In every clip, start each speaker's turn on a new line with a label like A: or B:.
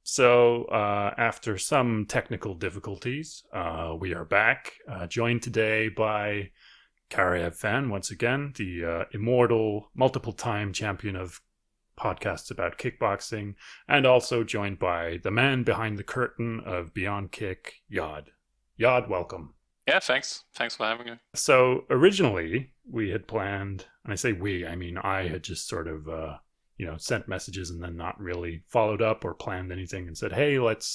A: So, after some technical difficulties, we are back, joined today by karaev fan once again, the immortal, multiple time champion of podcasts about kickboxing, and also joined by the man behind the curtain of Beyond Kick, Yod. Yod, welcome.
B: Yeah, thanks. Thanks for having me.
A: So, originally, we had planned, and I say we, I mean, I had just sort of sent messages and then not really followed up or planned anything and said, hey, let's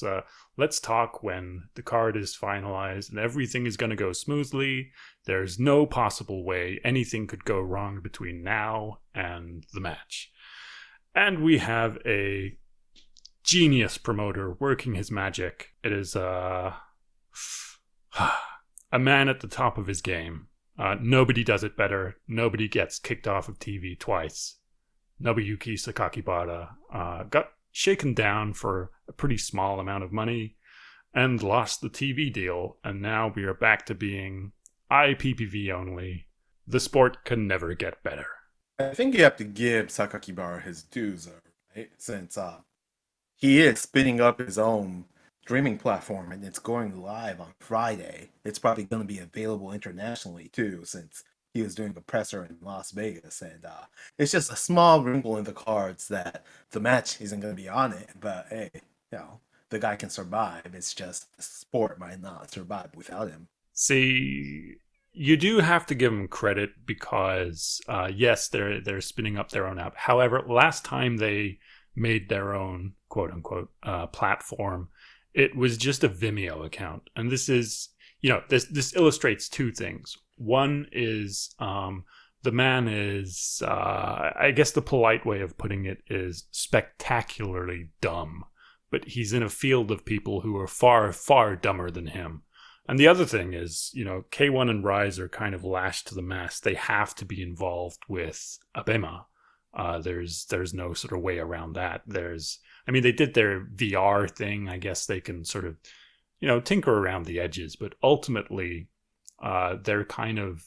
A: talk when the card is finalized and everything is going to go smoothly. There's no possible way anything could go wrong between now and the match. And we have a genius promoter working his magic. It is a man at the top of his game. Nobody does it better. Nobody gets kicked off of TV twice. Nobuyuki Sakakibara got shaken down for a pretty small amount of money and lost the TV deal, and now we are back to being IPPV only. The sport can never get better.
C: I think you have to give Sakakibara his dues, right? Since he is spinning up his own streaming platform and it's going live on Friday. It's probably going to be available internationally too, since he was doing a presser in Las Vegas, and it's just a small wrinkle in the cards that the match isn't going to be on it. But hey, the guy can survive. It's just the sport might not survive without him.
A: See, you do have to give them credit because yes, they're spinning up their own app. However, last time they made their own quote unquote platform, it was just a Vimeo account, and this is this illustrates two things. One is the man is, I guess the polite way of putting it is spectacularly dumb, but he's in a field of people who are far, far dumber than him. And the other thing is, K1 and Rise are kind of lashed to the mast. They have to be involved with Abema. There's no sort of way around that. They did their VR thing. I guess they can sort of, tinker around the edges, but ultimately, they're kind of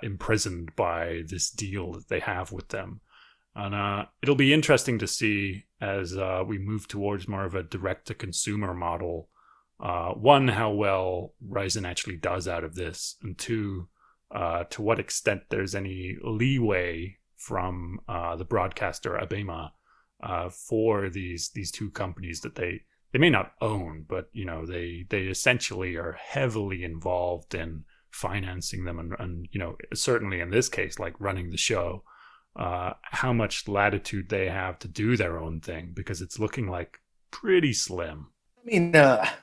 A: imprisoned by this deal that they have with them. And it'll be interesting to see as we move towards more of a direct-to-consumer model, one, how well Ryzen actually does out of this, and two, to what extent there's any leeway from the broadcaster Abema for these two companies that they may not own, but they essentially are heavily involved in financing them and certainly in this case, like running the show, how much latitude they have to do their own thing, because it's looking like pretty slim.
C: I mean,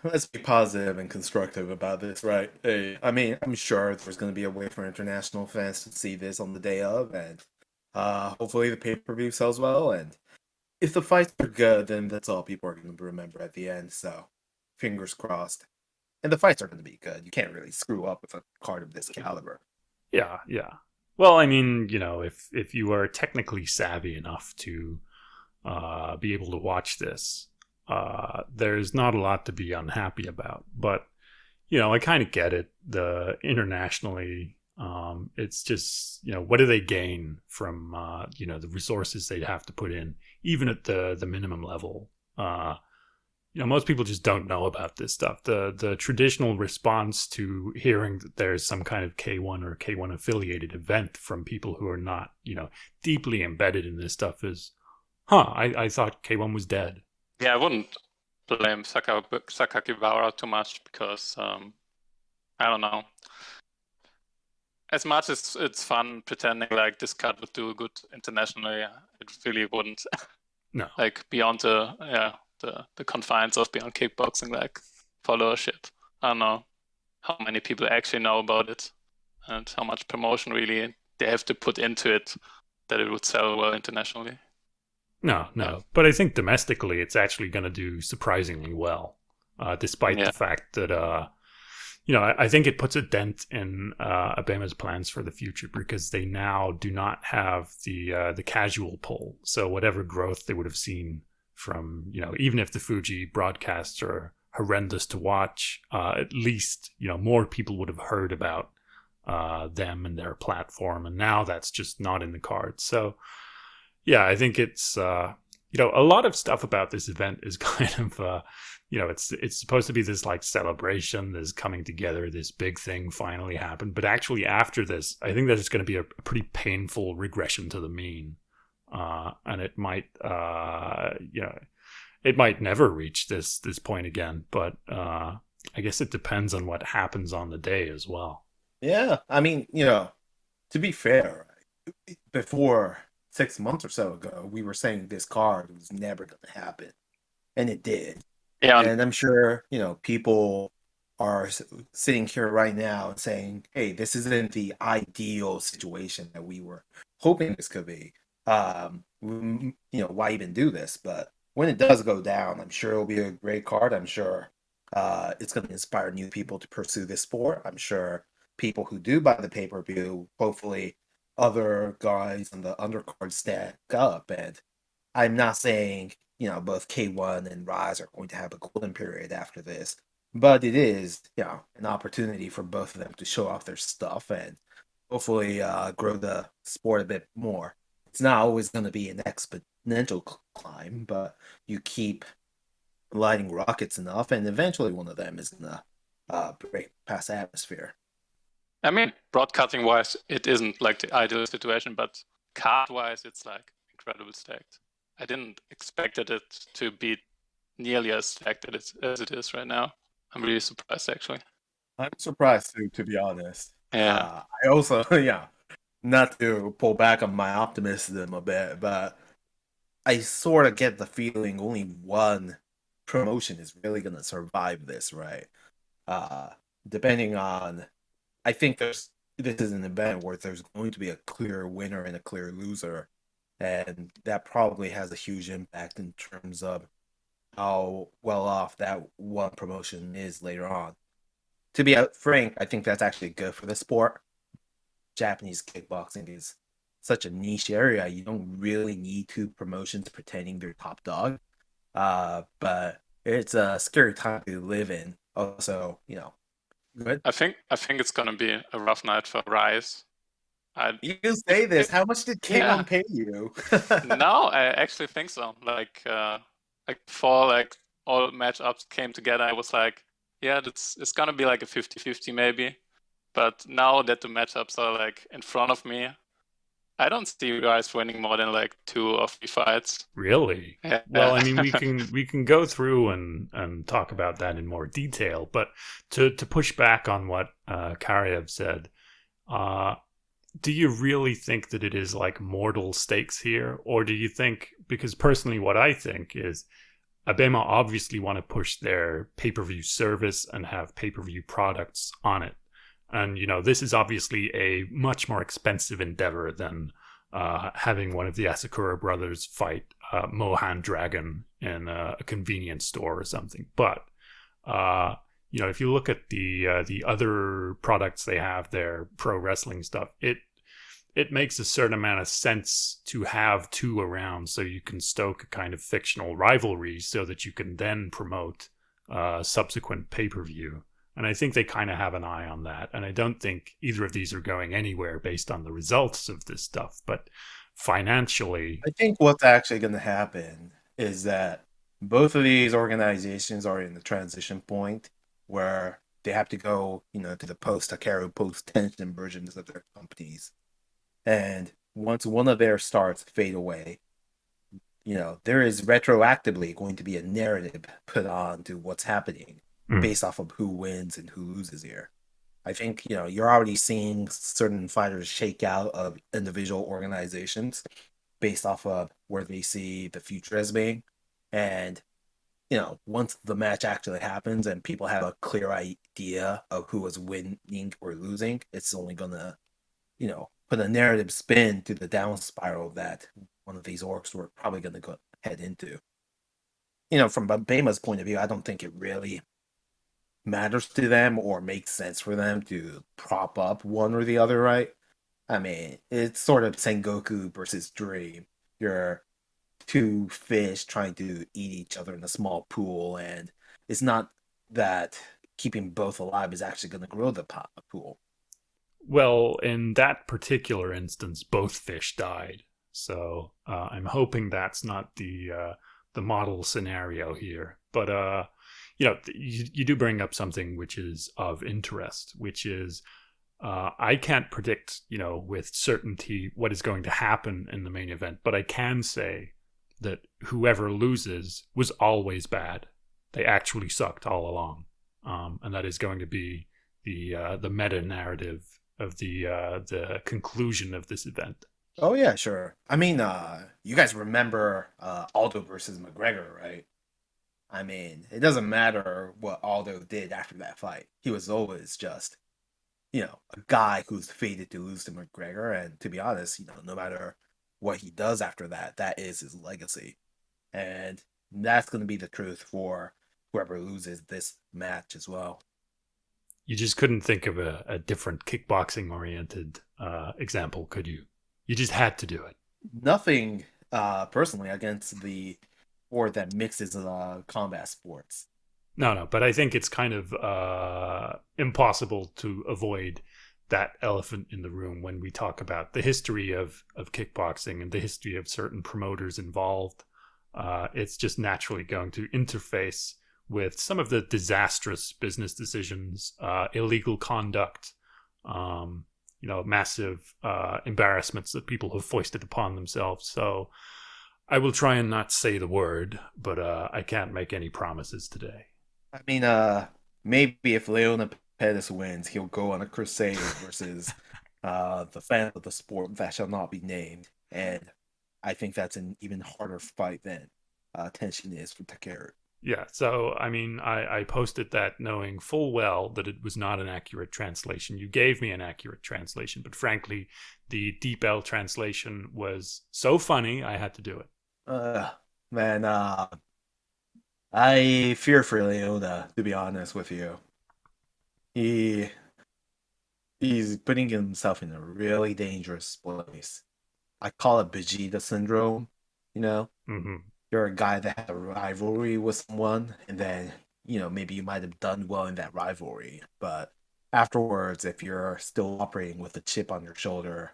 C: let's be positive and constructive about this, right? Hey, I'm sure there's going to be a way for international fans to see this on the day of, and hopefully the pay-per-view sells well, and if the fights are good, then that's all people are going to remember at the end, so fingers crossed. And the fights are going to be good. You can't really screw up with a card of this caliber.
A: Yeah. Well, if you are technically savvy enough to be able to watch this, there's not a lot to be unhappy about. But, I kind of get it. Internationally, it's just, what do they gain from, the resources they'd have to put in, even at the minimum level? Most people just don't know about this stuff. The traditional response to hearing that there's some kind of K1 or K1 affiliated event from people who are not, deeply embedded in this stuff is, I thought K1 was dead.
B: Yeah, I wouldn't blame Sakakibara too much because, I don't know. As much as it's fun pretending like this card would do good internationally, it really wouldn't.
A: No.
B: Like beyond the confines of Beyond Kickboxing, like followership. I don't know how many people actually know about it and how much promotion really they have to put into it that it would sell well internationally.
A: No. But I think domestically it's actually going to do surprisingly well, despite the fact that, I think it puts a dent in Abema's plans for the future, because they now do not have the casual pull. So whatever growth they would have seen from, even if the Fuji broadcasts are horrendous to watch, at least, more people would have heard about them and their platform. And now that's just not in the cards. So, yeah, I think it's a lot of stuff about this event is kind of, it's supposed to be this like celebration, this coming together, this big thing finally happened. But actually, after this, I think there's going to be a pretty painful regression to the mean, and it might, it might never reach this point again. But I guess it depends on what happens on the day as well.
C: Yeah, I mean, to be fair, before 6 months or so ago, we were saying this card was never going to happen, and it did.
B: Yeah,
C: And I'm sure, people are sitting here right now and saying, hey, this isn't the ideal situation that we were hoping this could be. Why even do this? But when it does go down, I'm sure it'll be a great card. I'm sure it's going to inspire new people to pursue this sport. I'm sure people who do buy the pay-per-view, hopefully other guys on the undercard stack up. And I'm not saying, both K1 and Rise are going to have a golden period after this, but it is, an opportunity for both of them to show off their stuff and hopefully grow the sport a bit more. It's not always going to be an exponential climb, but you keep lighting rockets enough, and eventually one of them is going to break past the atmosphere.
B: I mean, broadcasting wise, it isn't like the ideal situation, but card wise, it's like incredible stacked. I didn't expect it to be nearly as stacked as it is right now. I'm really surprised, actually.
C: I'm surprised too, to be honest.
B: Yeah.
C: I also, not to pull back on my optimism a bit, but I sort of get the feeling only one promotion is really going to survive this, right? Depending on, I think this is an event where there's going to be a clear winner and a clear loser, and that probably has a huge impact in terms of how well off that one promotion is later on. To be frank, I think that's actually good for the sport. Japanese kickboxing is such a niche area. You don't really need two promotions pretending they're top dog. But it's a scary time to live in. Also, good.
B: I think it's gonna be a rough night for Rise.
C: You say this. How much did K1 pay you?
B: No, I actually think so. Like before like all matchups came together, I was like, yeah, it's gonna be like a 50-50 maybe. But now that the matchups are like in front of me, I don't see you guys winning more than like 2 or 3 fights.
A: Really?
B: Yeah.
A: Well, I mean, we can go through and talk about that in more detail, but to push back on what Karaev said, do you really think that it is like mortal stakes here, or do you think? Because personally, what I think is, Abema obviously want to push their pay-per-view service and have pay-per-view products on it. And, this is obviously a much more expensive endeavor than having one of the Asakura brothers fight Mohan Dragon in a convenience store or something. But, if you look at the other products they have, their pro wrestling stuff, it makes a certain amount of sense to have two around so you can stoke a kind of fictional rivalry so that you can then promote subsequent pay-per-view. And I think they kind of have an eye on that. And I don't think either of these are going anywhere based on the results of this stuff. But financially,
C: I think what's actually going to happen is that both of these organizations are in the transition point where they have to go, to the post-Hikaru, post-tension versions of their companies. And once one of their stars fade away, there is retroactively going to be a narrative put on to what's happening based off of who wins and who loses here. I think, you're already seeing certain fighters shake out of individual organizations based off of where they see the future as being. And, once the match actually happens and people have a clear idea of who is winning or losing, it's only going to, put a narrative spin to the down spiral that one of these orcs were probably going to go head into. From Bema's point of view, I don't think it really matters to them or makes sense for them to prop up one or the other, right? I mean, it's sort of Sengoku versus Dream. You're two fish trying to eat each other in a small pool, and it's not that keeping both alive is actually going to grow the pool.
A: Well, in that particular instance, both fish died. So I'm hoping that's not the model scenario here. But you do bring up something which is of interest, which is I can't predict, with certainty what is going to happen in the main event, but I can say that whoever loses was always bad. They actually sucked all along, and that is going to be the meta narrative of the conclusion of this event.
C: Oh yeah, sure. I mean, you guys remember Aldo versus McGregor, right? I mean, it doesn't matter what Aldo did after that fight. He was always just, a guy who's fated to lose to McGregor. And to be honest, no matter what he does after that, that is his legacy. And that's going to be the truth for whoever loses this match as well.
A: You just couldn't think of a different kickboxing oriented example, could you? You just had to do it.
C: Nothing personally against the sport that mixes combat sports.
A: No, but I think it's kind of impossible to avoid that elephant in the room when we talk about the history of kickboxing and the history of certain promoters involved. It's just naturally going to interface with some of the disastrous business decisions, illegal conduct, massive embarrassments that people have foisted upon themselves. So I will try and not say the word, but I can't make any promises today.
C: I mean, maybe if Leona Pettis wins, he'll go on a crusade versus the fan of the sport that shall not be named. And I think that's an even harder fight than Tenshin is for Takeru.
A: Yeah, so I mean, I posted that knowing full well that it was not an accurate translation. You gave me an accurate translation, but frankly, the Deep L translation was so funny, I had to do it.
C: Man, I fear for Leona, to be honest with you. He's putting himself in a really dangerous place. I call it Vegeta syndrome,
A: Mm-hmm.
C: You're a guy that had a rivalry with someone, and then, maybe you might have done well in that rivalry, but afterwards, if you're still operating with a chip on your shoulder,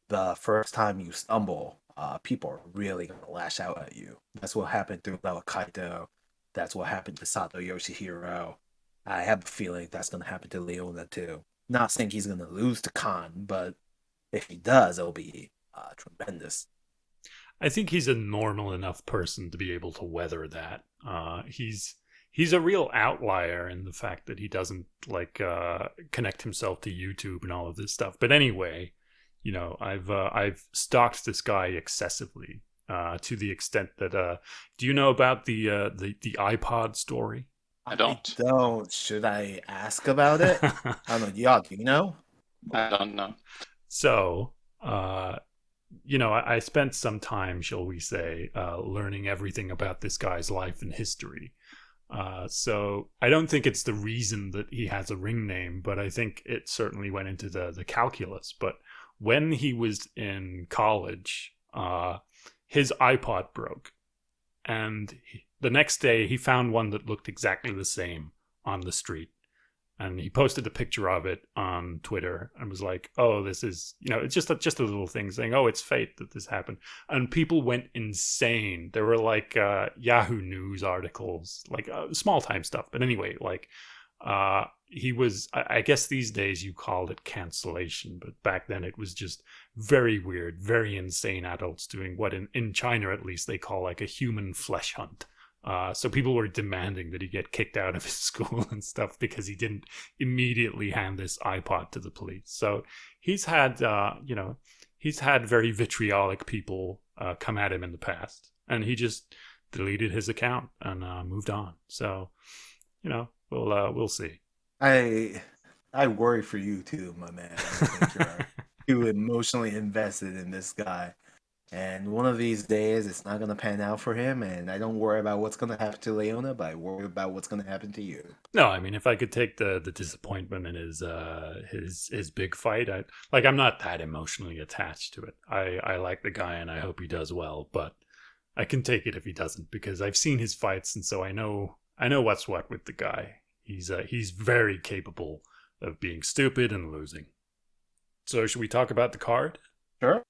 C: the first time you stumble, people are really going to lash out at you. That's what happened to Lela Kaito. That's what happened to Sato Yoshihiro. I have a feeling that's going to happen to Leona too. Not saying he's going to lose to Khan, but if he does, it'll be tremendous.
A: I think he's a normal enough person to be able to weather that. He's a real outlier in the fact that he doesn't connect himself to YouTube and all of this stuff. But anyway, I've stalked this guy excessively to the extent that do you know about the iPod story?
B: I don't.
C: I don't. Should I ask about it? I don't know. Yeah, do you know?
B: I don't know.
A: So, I spent some time, shall we say, learning everything about this guy's life and history. So I don't think it's the reason that he has a ring name, but I think it certainly went into the calculus. But when he was in college, his iPod broke. And the next day, he found one that looked exactly the same on the street. And he posted a picture of it on Twitter and was like, oh, this is, it's just a little thing saying, oh, it's fate that this happened. And people went insane. There were Yahoo News articles, small time stuff. But anyway, he was, I guess these days you called it cancellation. But back then it was just very weird, very insane adults doing what in China, at least, they call a human flesh hunt. So people were demanding that he get kicked out of his school and stuff because he didn't immediately hand this iPod to the police. So he's had, he's had very vitriolic people come at him in the past, and he just deleted his account and moved on. So, we'll see.
C: I worry for you too, my man. I think you're too emotionally invested in this guy. And one of these days, it's not going to pan out for him. And I don't worry about what's going to happen to Leona, but I worry about what's going to happen to you.
A: No, I mean, if I could take the disappointment in his big fight, I'm not that emotionally attached to it. I like the guy and I hope he does well, but I can take it if he doesn't because I've seen his fights, and so I know what's what with the guy. He's very capable of being stupid and losing. So should we talk about the card?
C: Sure.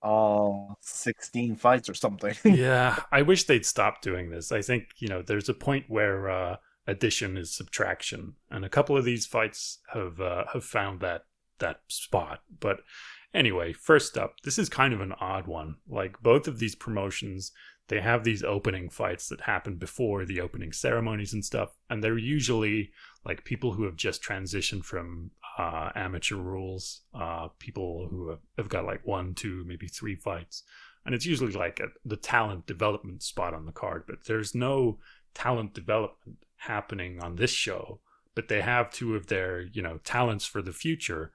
C: 16 fights or something.
A: Yeah, I wish they'd stop doing this. I think, there's a point where addition is subtraction, and a couple of these fights have found that spot. But anyway, first up, this is kind of an odd one. Like both of these promotions, they have these opening fights that happen before the opening ceremonies and stuff, and they're usually like people who have just transitioned from amateur rules, people who have got like one, two, maybe three fights, and it's usually like the talent development spot on the card. But there's no talent development happening on this show. But they have two of their talents for the future,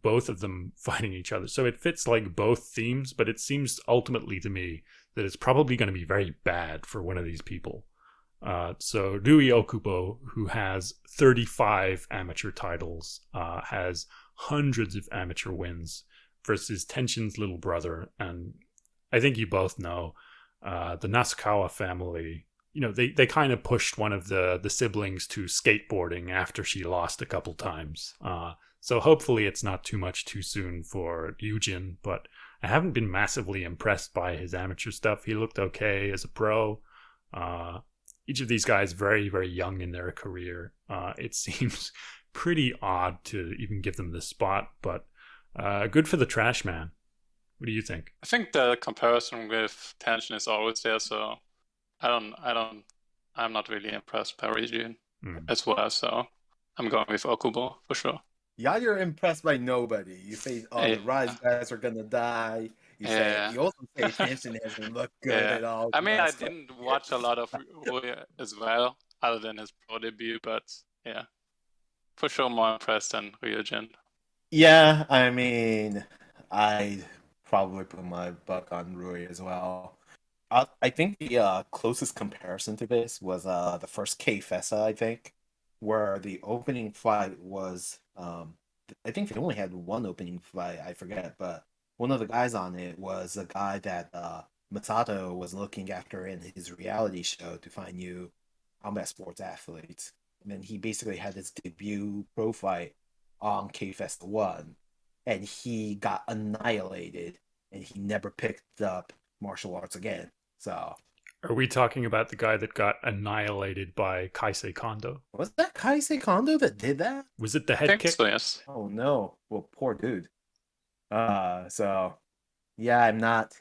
A: both of them fighting each other. So it fits like both themes, but it seems ultimately to me that it's probably going to be very bad for one of these people. So Rui Okubo, who has 35 amateur titles, has hundreds of amateur wins, versus Tenshin's little brother. And I think you both know the Nasukawa family. They kind of pushed one of the siblings to skateboarding after she lost a couple times. So hopefully it's not too much too soon for Ryujin, but I haven't been massively impressed by his amateur stuff. He looked okay as a pro. Each of these guys very, very young in their career. It seems pretty odd to even give them this spot, but good for the trash man. What do you think?
B: I think the comparison with Tension is always there, so I'm not really impressed by Ryujin as well, so I'm going with Okubo for sure.
C: Yeah, you're impressed by nobody. You say, the Rise guys are gonna die. You also say Tension hasn't looked good at all.
B: I mean, I didn't watch a lot of Rui as well, other than his pro debut, but yeah, for sure more impressed than Ryujin.
C: Yeah, I mean, I'd probably put my buck on Rui as well. I think the closest comparison to this was the first K-Fessa, I think, where the opening fight was, I think they only had one opening fight, I forget, but one of the guys on it was a guy that Masato was looking after in his reality show to find new combat sports athletes. And then he basically had his debut pro fight on K-Fest 1, and he got annihilated, and he never picked up martial arts again. So,
A: are we talking about the guy that got annihilated by Kaisei Kondo?
C: Was that Kaisei Kondo that did that?
A: Was it the head kick?
B: So, yes.
C: Oh no! Well, poor dude. So yeah, I'm not.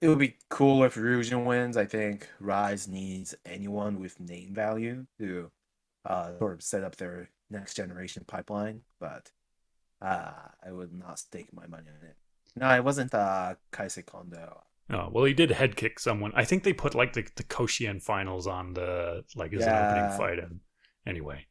C: It would be cool if Ryujin wins. I think Rise needs anyone with name value to sort of set up their next generation pipeline, but I would not stake my money on it. No, it wasn't Kaisei Kondo.
A: Oh, well, he did head kick someone. I think they put like the Koshien finals on the as an opening fight. And anyway,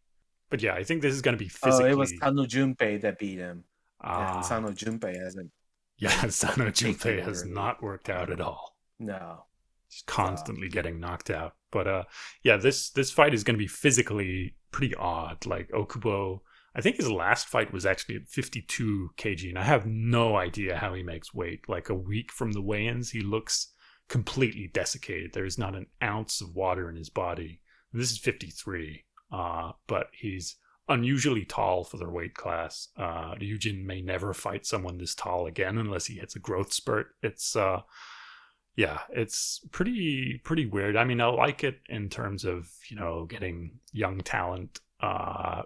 A: but yeah, I think this is going to be physically.
C: Oh, it was Sano Junpei that beat him. And Sano Junpei hasn't.
A: Yeah, Sano Junpei has not worked out at all.
C: No,
A: he's constantly getting knocked out. But yeah, this fight is going to be physically pretty odd. Like Okubo, I think his last fight was actually at 52 kg, and I have no idea how he makes weight. Like a week from the weigh-ins, he looks completely desiccated. There's not an ounce of water in his body. This is 53, but he's unusually tall for their weight class. Ryujin may never fight someone this tall again unless he hits a growth spurt. It's it's pretty weird. I mean, I like it in terms of getting young talent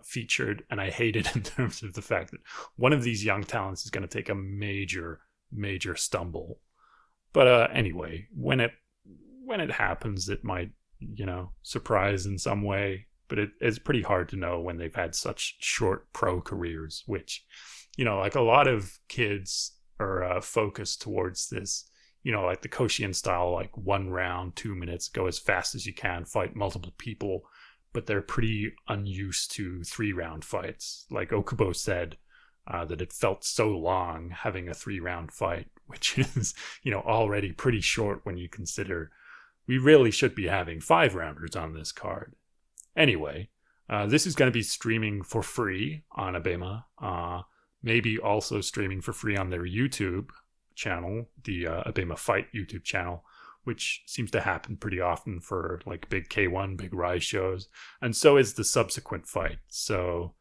A: featured, and I hate it in terms of the fact that one of these young talents is going to take a major stumble. But anyway, when it happens, it might surprise in some way. But it's pretty hard to know when they've had such short pro careers, which like a lot of kids are focused towards this. Like the Koshien style, like 1 round, 2 minutes, go as fast as you can, fight multiple people. But they're pretty unused to 3-round fights. Like Okubo said, that it felt so long having a 3-round fight, which is, already pretty short when you consider we really should be having 5-rounders on this card. Anyway, this is going to be streaming for free on Abema. Maybe also streaming for free on their YouTube channel, the Abema Fight YouTube channel, which seems to happen pretty often for like big K1, big Rise shows. And so is the subsequent fight. So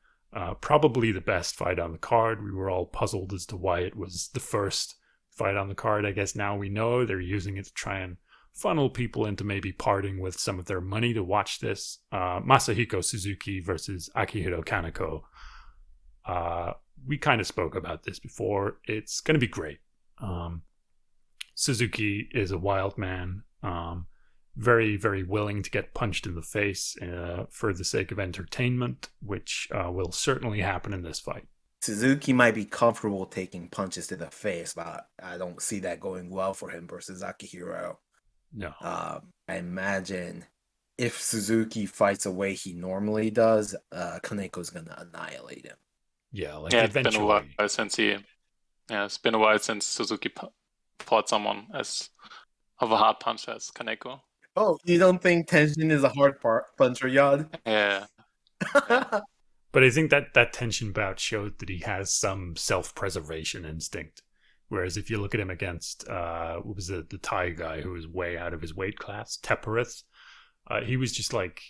A: probably the best fight on the card. We were all puzzled as to why it was the first fight on the card. I guess now we know they're using it to try and funnel people into maybe parting with some of their money to watch this. Masahiko Suzuki versus Akihiro Kaneko. We kind of spoke about this before. It's going to be great. Suzuki is a wild man, very, very willing to get punched in the face for the sake of entertainment, which will certainly happen in this fight.
C: Suzuki might be comfortable taking punches to the face, but I don't see that going well for him versus Akihiro.
A: No.
C: I imagine if Suzuki fights the way he normally does, Kaneko's gonna annihilate him.
A: Yeah, like
B: Yeah,
A: eventually.
B: It's been a while since Suzuki fought someone as of a hard puncher as Kaneko.
C: Oh, you don't think Tenshin is a hard puncher, Yod?
B: Yeah.
A: But I think that Tenshin bout showed that he has some self-preservation instinct. Whereas if you look at him against, what was it, the Thai guy who was way out of his weight class, Teperith, he was just like,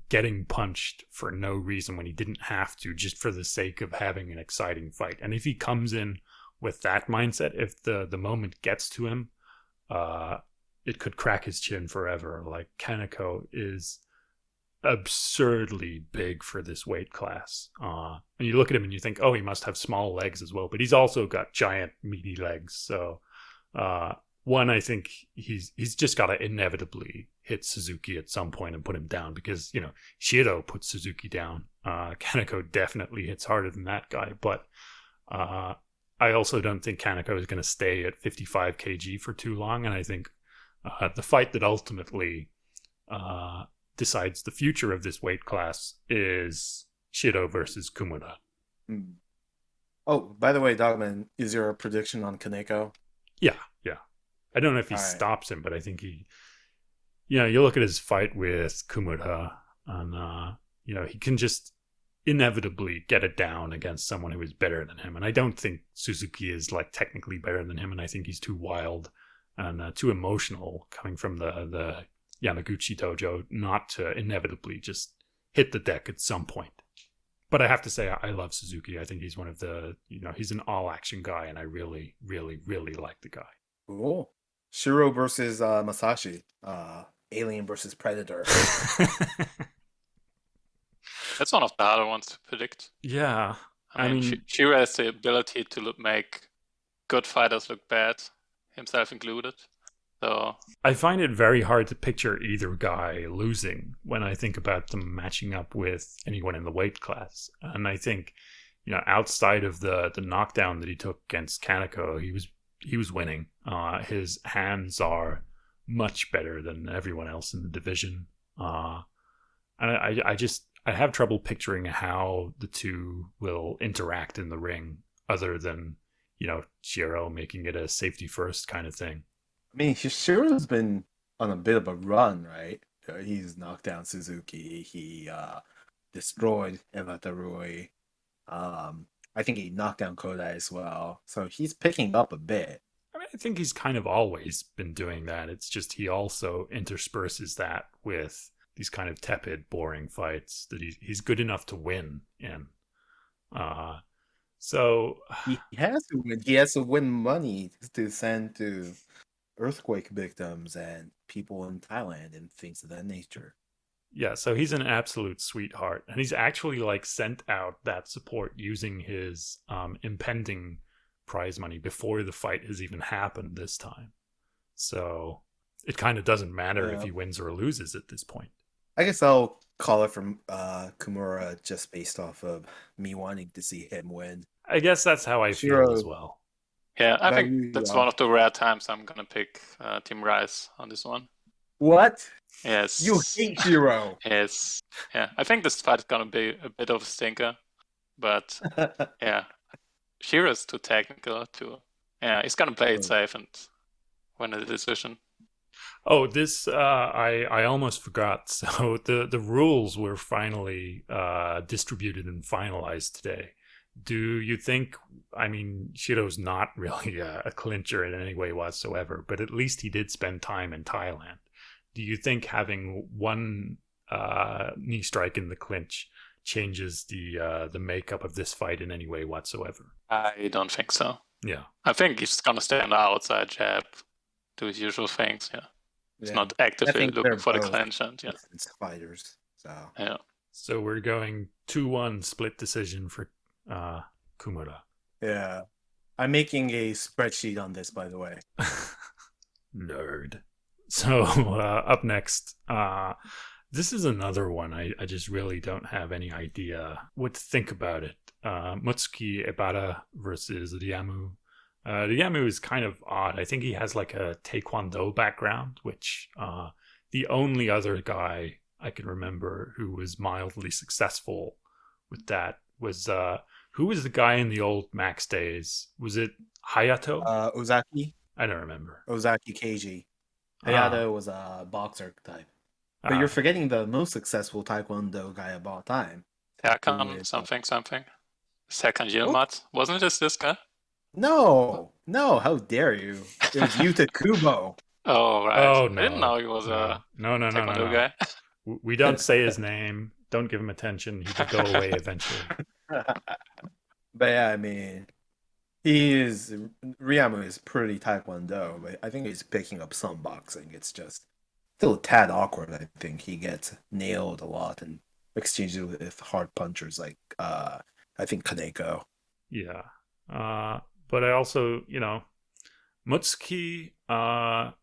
A: getting punched for no reason when he didn't have to, just for the sake of having an exciting fight. And if he comes in with that mindset, if the moment gets to him, it could crack his chin forever. Like, Kaneko is absurdly big for this weight class. And you look at him and you think, oh, he must have small legs as well, but he's also got giant meaty legs. So one, I think he's just got to inevitably hit Suzuki at some point and put him down, because Shiro puts Suzuki down. Kaneko definitely hits harder than that guy, but I also don't think Kaneko is going to stay at 55 kg for too long. And I think the fight that ultimately decides the future of this weight class is Shiro versus Kumura.
C: Mm. Oh, by the way, Dogman, is your prediction on Kaneko?
A: Yeah. I don't know if he stops him, but I think he, you look at his fight with Kumura, and he can just inevitably get it down against someone who is better than him. And I don't think Suzuki is like technically better than him, and I think he's too wild and too emotional coming from the Yamaguchi dojo not to inevitably just hit the deck at some point. But I have to say, I love Suzuki. I think he's one of the, he's an all-action guy, and I really, really, really like the guy.
C: Cool. Shiro versus Masashi. Alien versus Predator.
B: That's one of the harder ones to predict.
A: Yeah.
B: I mean, Shiro has the ability to make good fighters look bad, himself included. So
A: I find it very hard to picture either guy losing when I think about them matching up with anyone in the weight class. And I think, outside of the knockdown that he took against Kaneko, he was winning. His hands are much better than everyone else in the division. And I have trouble picturing how the two will interact in the ring, other than, Shiro making it a safety first kind of thing.
C: I mean, Shiro's been on a bit of a run, right? He's knocked down Suzuki. He destroyed Evatarui. I think he knocked down Kodai as well. So he's picking up a bit.
A: I mean, I think he's kind of always been doing that. It's just he also intersperses that with these kind of tepid, boring fights that he's good enough to win in. So
C: he has to win. He has to win money to send to earthquake victims and people in Thailand and things of that nature.
A: Yeah, so he's an absolute sweetheart, and he's actually sent out that support using his impending prize money before the fight has even happened this time. So it kind of doesn't matter if he wins or loses at this point.
C: I guess I'll call it from Kimura just based off of me wanting to see him win.
A: I guess that's how I feel as well.
B: Yeah, I think that's one of the rare times I'm going to pick Team Rice on this one.
C: What?
B: Yes.
C: You hate Shiro.
B: Yes. Yeah, I think this fight is going to be a bit of a stinker. But, yeah, Shiro's too technical too. Yeah, he's going to play it safe and win a decision.
A: Oh, this, I almost forgot. So the rules were finally distributed and finalized today. Do you think, Shiro's not really a clincher in any way whatsoever, but at least he did spend time in Thailand. Do you think having one knee strike in the clinch changes the makeup of this fight in any way whatsoever?
B: I don't think so.
A: Yeah.
B: I think he's gonna stay on the outside jab, do his usual things. Yeah, he's
C: Yeah.
B: not
C: I
B: actively
C: think they're
B: looking for the
C: both
B: clinch, and yeah,
C: distance fighters. So
B: yeah.
A: So we're going 2-1 split decision for Kumura.
C: yeah. I'm making a spreadsheet on this, by the way.
A: Nerd. So up next, this is another one. I just really don't have any idea what to think about it. Mutsuki Ebara versus Ryamu. Ryamu is kind of odd. I think he has like a taekwondo background, which the only other guy I can remember who was mildly successful with that was who was the guy in the old Max days? Was it Hayato?
C: Ozaki.
A: I don't remember.
C: Ozaki Keiji.
A: Ah,
C: Hayato was a boxer type. But you're
A: ah,
C: forgetting the most successful Taekwondo guy of all time. Who
B: Serkan
C: is
B: something. Serkan
C: what?
B: Yilmaz. Wasn't it this guy?
C: No, no, how dare you? It was Yuta Kubo.
B: Oh right,
A: oh
B: I didn't
A: no,
B: know he was
A: no,
B: a
A: no, no, no, no,
B: taekwondo
A: no.
B: guy.
A: We don't say his name. Don't give him attention. He will go away eventually.
C: But yeah, I mean, Ryamu is pretty Taekwondo, but I think he's picking up some boxing. It's just still a tad awkward. I think he gets nailed a lot and exchanges with hard punchers like I think Kaneko.
A: Yeah. But I also, Mutsuki, I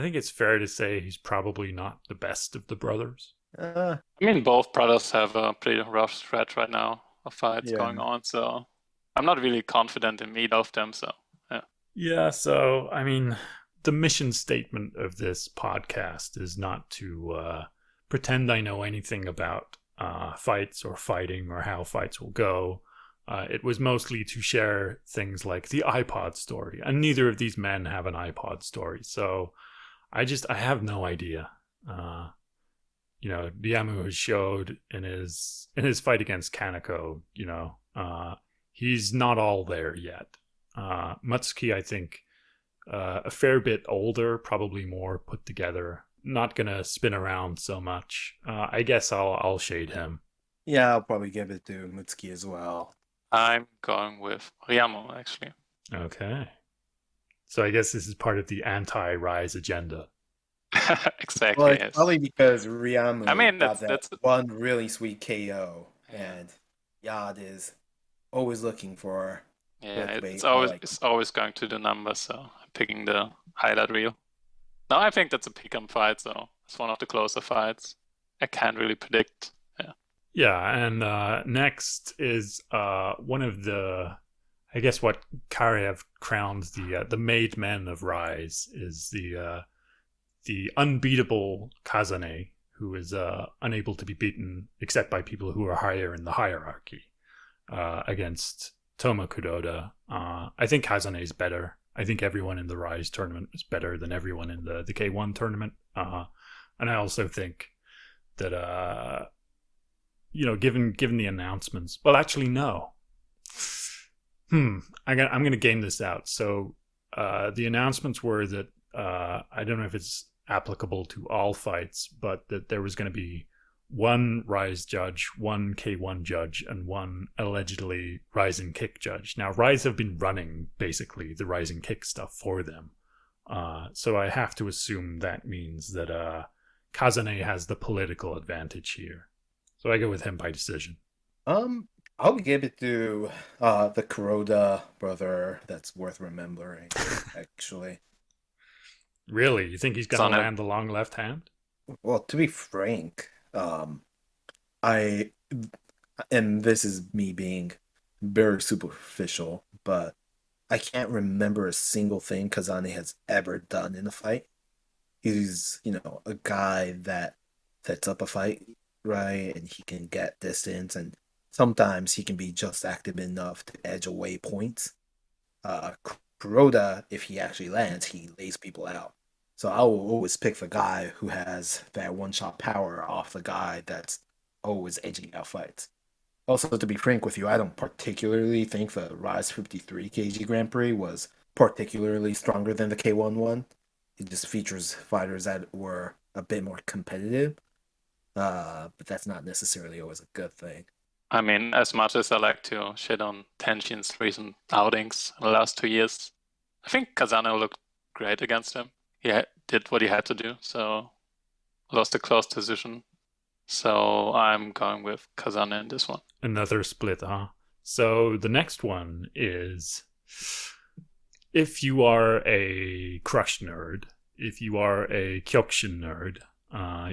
A: think it's fair to say he's probably not the best of the brothers.
C: Uh,
B: I mean, both brothers have a pretty rough stretch right now of fights
C: yeah.
B: going on, so I'm not really confident in either of them. So yeah,
A: Yeah, so, I mean, the mission statement of this podcast is not to pretend I know anything about fights or fighting or how fights will go. It was mostly to share things like the iPod story, and neither of these men have an iPod story, so I have no idea. Diamu has showed in his fight against Kaneko, he's not all there yet. Mutsuki, I think, a fair bit older, probably more put together. Not gonna spin around so much. I guess I'll shade him.
C: Yeah, I'll probably give it to Mitsuki as well.
B: I'm going with Ryamo actually.
A: Okay. So I guess this is part of the anti-Rise agenda.
B: Exactly.
C: Well, it's
B: Yes.
C: probably because Ryamu
B: I mean,
C: got
B: that's
C: that one really sweet KO, and Yad is always looking for
B: yeah.
C: clickbait.
B: It's always going to the numbers. So I'm picking the highlight reel. No, I think that's a pick-em fight. So it's one of the closer fights. I can't really predict. Yeah.
A: Yeah, and next is one of the, I guess, what Karaev crowns the made men of Rise is the unbeatable Kazane, who is unable to be beaten except by people who are higher in the hierarchy, against Toma Kuroda. I think Kazane is better. I think everyone in the Rise tournament is better than everyone in the K1 tournament. And I also think that, given the announcements, well, actually, no. I'm going to game this out. So the announcements were that I don't know if it's applicable to all fights, but that there was going to be one Rise judge, one K1 judge, and one allegedly Rising Kick judge. Now, Rise have been running basically the Rising Kick stuff for them. So I have to assume that means that Kazane has the political advantage here. So I go with him by decision.
C: I'll give it to the Kuroda brother. That's worth remembering, actually.
A: Really? You think he's going to land the long left hand?
C: Well, to be frank, I and this is me being very superficial, but I can't remember a single thing Kazane has ever done in a fight. He's, a guy that sets up a fight, right? And he can get distance, and sometimes he can be just active enough to edge away points. Uh, Kuroda, if he actually lands, he lays people out. So I will always pick the guy who has that one-shot power off the guy that's always edging out fights. Also, to be frank with you, I don't particularly think the Rise 53 kg Grand Prix was particularly stronger than the K1 one. It just features fighters that were a bit more competitive, but that's not necessarily always a good thing.
B: I mean, as much as I like to shit on Tenshin's recent outings in the last 2 years, I think Kazano looked great against him. Did what he had to do, so lost a close decision. So I'm going with Kazano in this one.
A: Another split, huh? So the next one is, if you are a Crush nerd, if you are a Kyokushin nerd,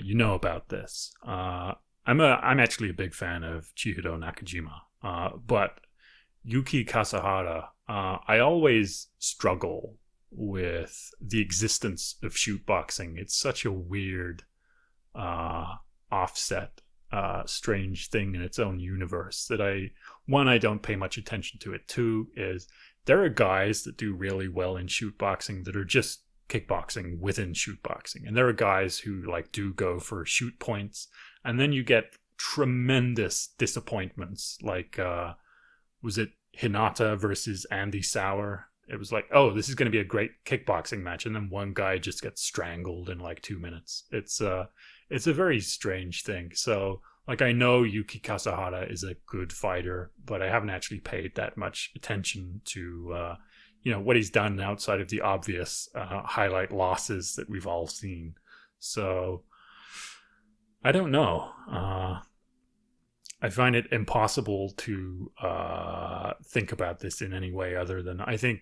A: you know about this. I'm actually a big fan of Chihiro Nakajima, but Yuki Kasahara, I always struggle with the existence of shoot boxing. It's such a weird, offset, strange thing in its own universe that I don't pay much attention to it. Two is, there are guys that do really well in shoot boxing that are just kickboxing within shoot boxing, and there are guys who like do go for shoot points, and then you get tremendous disappointments, like was it Hinata versus Andy Sauer? It was like, oh, this is going to be a great kickboxing match, and then one guy just gets strangled in like 2 minutes. It's a very strange thing. So like, I know Yuki Kasahara is a good fighter, but I haven't actually paid that much attention to what he's done outside of the obvious highlight losses that we've all seen. So I don't know. I find it impossible to think about this in any way other than, I think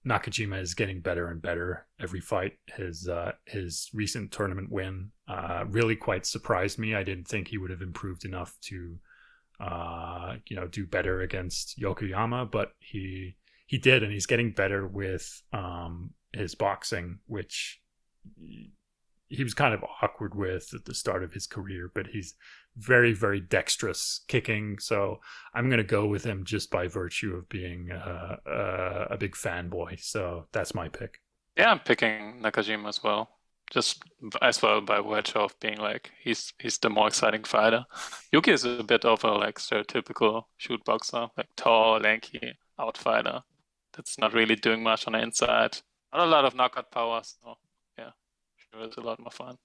A: Nakajima is getting better and better every fight. His recent tournament win really quite surprised me. I didn't think he would have improved enough to do better against Yokoyama, but he did, and he's getting better with his boxing, which he was kind of awkward with at the start of his career, but he's very, very dexterous kicking. So I'm going to go with him just by virtue of being a big fanboy. So that's my pick.
B: Yeah, I'm picking Nakajima as well. Just as well by virtue of being like, he's the more exciting fighter. Yuki is a bit of a like stereotypical shoot boxer, like tall, lanky outfighter that's not really doing much on the inside. Not a lot of knockout power, so yeah, sure, it's a lot more fun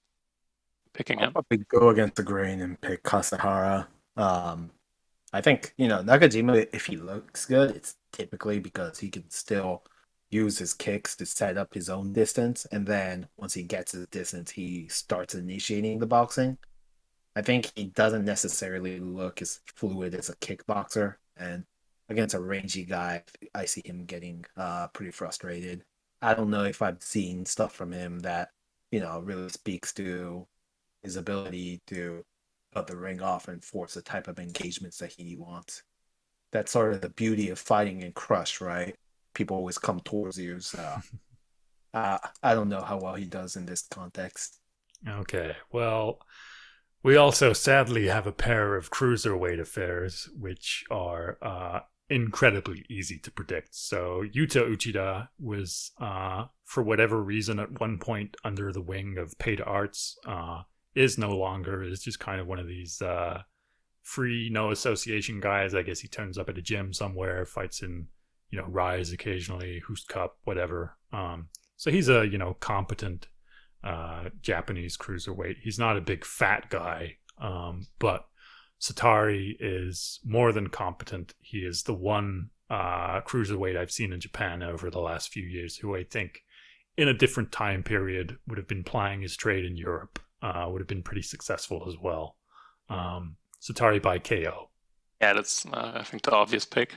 B: picking him.
C: I'll probably go against the grain and pick Kasahara. I think, Nakajima, if he looks good, it's typically because he can still use his kicks to set up his own distance, and then once he gets his distance, he starts initiating the boxing. I think he doesn't necessarily look as fluid as a kickboxer, and against a rangy guy, I see him getting pretty frustrated. I don't know if I've seen stuff from him that, really speaks to his ability to cut the ring off and force the type of engagements that he wants. That's sort of the beauty of fighting in Crush, right? People always come towards you, so I don't know how well he does in this context.
A: Okay, well, we also sadly have a pair of cruiserweight affairs, which are incredibly easy to predict. So Yuta Uchida was, for whatever reason, at one point under the wing of Peta Arts, is no longer, is just kind of one of these free, no association guys. I guess he turns up at a gym somewhere, fights in, Rise occasionally, Hoost Cup, whatever. So he's a, competent Japanese cruiserweight. He's not a big fat guy, but Satari is more than competent. He is the one cruiserweight I've seen in Japan over the last few years who I think in a different time period would have been plying his trade in Europe, would have been pretty successful as well. Satari by KO.
B: Yeah, that's, I think, the obvious pick.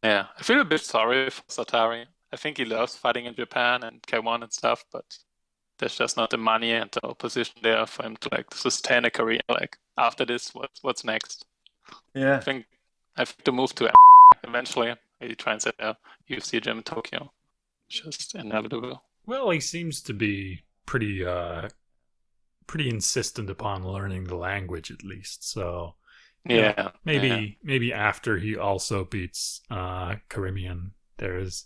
B: Yeah, I feel a bit sorry for Satari. I think he loves fighting in Japan and K1 and stuff, but there's just not the money and the opposition there for him to like sustain a career. Like after this, what's next?
C: Yeah,
B: I think I have to move to eventually. Maybe try and set a UFC gym in Tokyo. It's just inevitable.
A: Well, he seems to be pretty insistent upon learning the language at least. So
B: yeah,
A: maybe after he also beats Karimian, there's,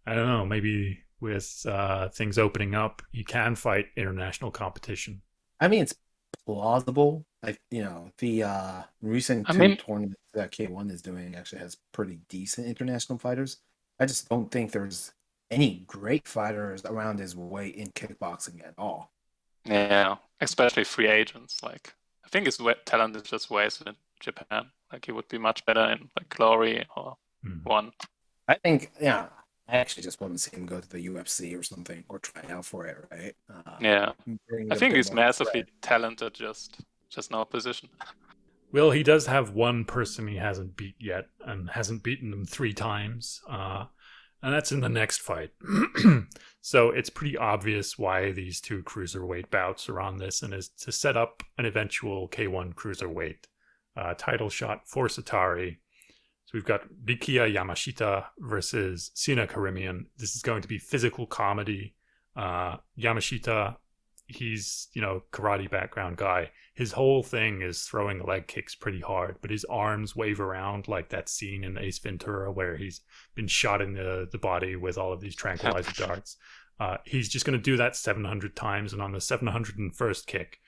A: I don't know, maybe with things opening up, he can fight international competition.
C: I mean, it's plausible. The recent tournaments that K1 is doing actually has pretty decent international fighters. I just don't think there's any great fighters around his weight in kickboxing at all.
B: Yeah, especially free agents. Like I think his talent is just wasted in Japan. Like he would be much better in like Glory or One.
C: I think, yeah, I actually just want to see him go to the UFC or something, or try out for it, right?
B: Yeah,
C: bring
B: I
C: a
B: think
C: bit
B: he's
C: more
B: massively
C: threat.
B: talented, just no position.
A: Well, he does have one person he hasn't beat yet, and hasn't beaten them 3 times, and that's in the next fight. So it's pretty obvious why these 2 cruiserweight bouts are on this, and is to set up an eventual K1 cruiserweight title shot for Satari. So we've got Rikiya Yamashita versus Sina Karimian. This is going to be physical comedy. Yamashita, he's, karate background guy. His whole thing is throwing leg kicks pretty hard, but his arms wave around like that scene in Ace Ventura where he's been shot in the body with all of these tranquilizer darts. He's just going to do that 700 times, and on the 701st kick,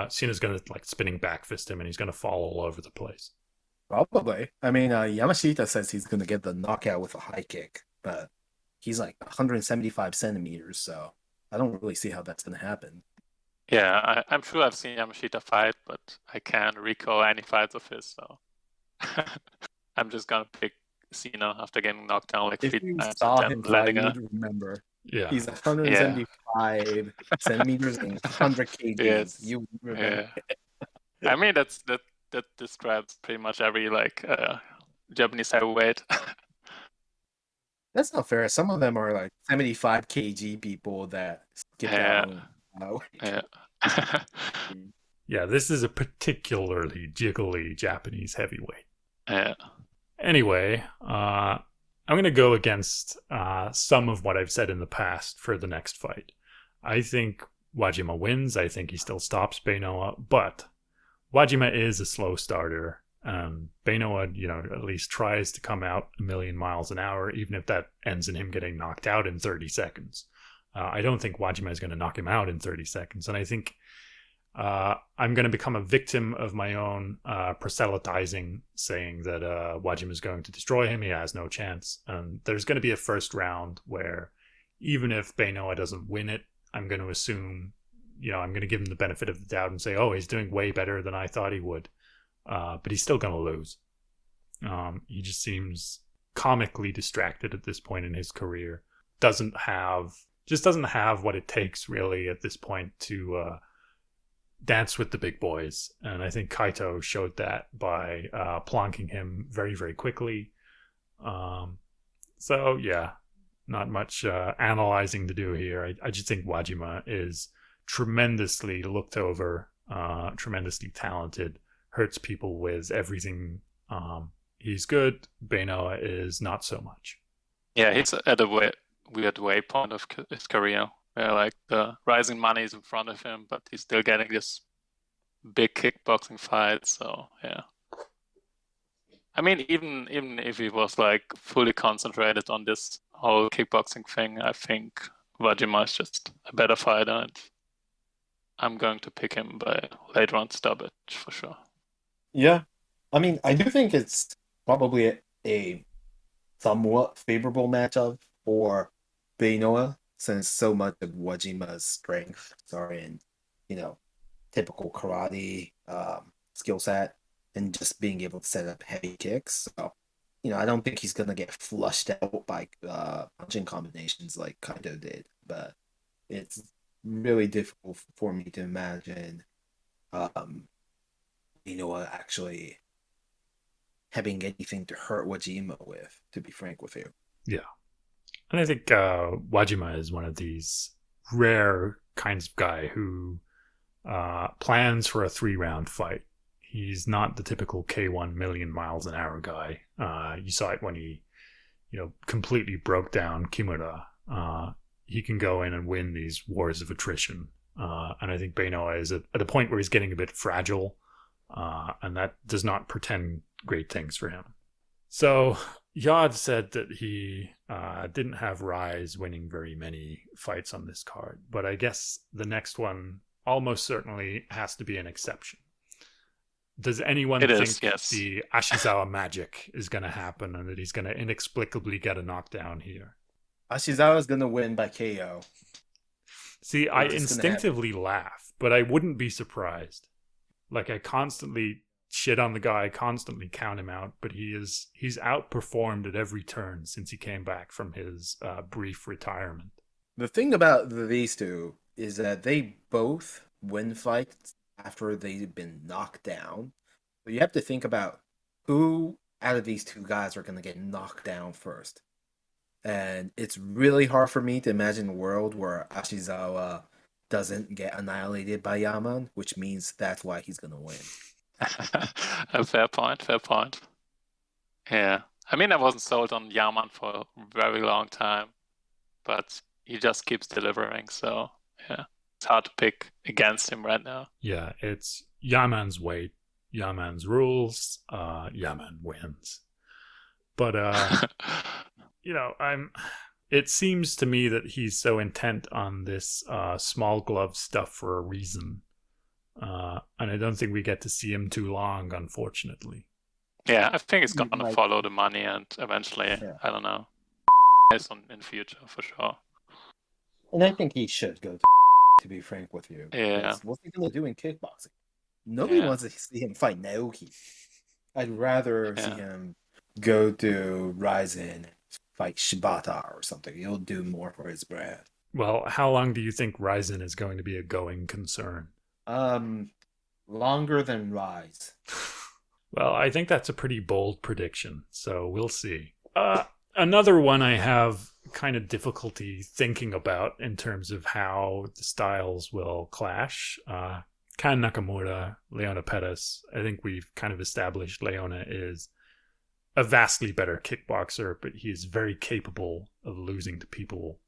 A: Cena's going to spinning back fist him, and he's going to fall all over the place.
C: Probably. I mean, Yamashita says he's going to get the knockout with a high kick, but he's like 175 centimeters, so I don't really see how that's going to happen.
B: Yeah, I'm sure I've seen Yamashita fight, but I can't recall any fights of his, so I'm just going to pick Cena after getting knocked down like 3 times.
C: If you saw him fight,
B: landing
C: you'd remember.
A: Yeah.
C: He's 175 centimeters and 100 kgs.
B: Yes.
C: You remember.
B: Yeah. I mean, that describes pretty much every Japanese heavyweight.
C: That's not fair. Some of them are like 75 kg people that get down.
B: Yeah.
A: Yeah, this is a particularly jiggly Japanese heavyweight.
B: Yeah.
A: Anyway, I'm going to go against some of what I've said in the past for the next fight. I think Wajima wins. I think he still stops Beinoa, but Wajima is a slow starter. Beinoa, at least tries to come out a million miles an hour, even if that ends in him getting knocked out in 30 seconds. I don't think Wajima is going to knock him out in 30 seconds. And I think I'm going to become a victim of my own proselytizing, saying that Wajima is going to destroy him. He has no chance. And there's going to be a first round where even if Beinoa doesn't win it, I'm going to assume, I'm going to give him the benefit of the doubt and say, oh, he's doing way better than I thought he would. But he's still going to lose. He just seems comically distracted at this point in his career. Doesn't have what it takes really at this point to dance with the big boys. And I think Kaito showed that by plonking him very, very quickly. So yeah, not much analyzing to do here. I just think Wajima is tremendously looked over, tremendously talented, hurts people with everything. He's good. Beinoa is not so much.
B: Yeah, he's at a weird waypoint of his career where the rising money is in front of him, but he's still getting this big kickboxing fight. So yeah, I mean, even if he was fully concentrated on this whole kickboxing thing, I think Wajima is just a better fighter, and I'm going to pick him by late round stoppage for sure.
C: Yeah, I mean, I do think it's probably a somewhat favorable matchup for Beinoa, since so much of Wajima's strengths are in, typical karate skill set and just being able to set up heavy kicks. So, I don't think he's gonna get flushed out by punching combinations like Kaito did, but it's really difficult for me to imagine actually having anything to hurt Wajima with, to be frank with you.
A: Yeah. And I think Wajima is one of these rare kinds of guy who plans for a 3-round fight. He's not the typical K1 million miles an hour guy. You saw it when he, completely broke down Kimura. He can go in and win these wars of attrition. And I think Beinoa is at a point where he's getting a bit fragile. And that does not portend great things for him. So Yod said that he didn't have Rise winning very many fights on this card, but I guess the next one almost certainly has to be an exception. Does anyone think the Ashizawa magic is going to happen and that he's going to inexplicably get a knockdown here?
C: Ashizawa's going to win by KO.
A: See, I instinctively laugh, but I wouldn't be surprised. I constantly shit on the guy, constantly count him out, but he's outperformed at every turn since he came back from his brief retirement.
C: The thing about these two is that they both win fights after they've been knocked down. So you have to think about who out of these two guys are going to get knocked down first. And it's really hard for me to imagine a world where Ashizawa doesn't get annihilated by Yaman, which means that's why he's going to win.
B: A fair point. Yeah. I mean, I wasn't sold on Yaman for a very long time, but he just keeps delivering. So, yeah, it's hard to pick against him right now.
A: Yeah, it's Yaman's weight, Yaman's rules, Yaman wins. But, it seems to me that he's so intent on this small glove stuff for a reason. And I don't think we get to see him too long, unfortunately.
B: Yeah, I think he's going to follow the money and eventually, I don't know, in future for sure.
C: And I think he should go to be frank with you.
B: Yeah.
C: What's he going to do in kickboxing? Nobody wants to see him fight Naoki. I'd rather see him go to Ryzen and fight Shibata or something. He'll do more for his brand.
A: Well, how long do you think Ryzen is going to be a going concern?
C: Longer than Rise.
A: Well, I think that's a pretty bold prediction, so we'll see. Another one I have kind of difficulty thinking about in terms of how the styles will clash. Kan Nakamura, Leona Pettis. I think we've kind of established Leona is a vastly better kickboxer, but he is very capable of losing to people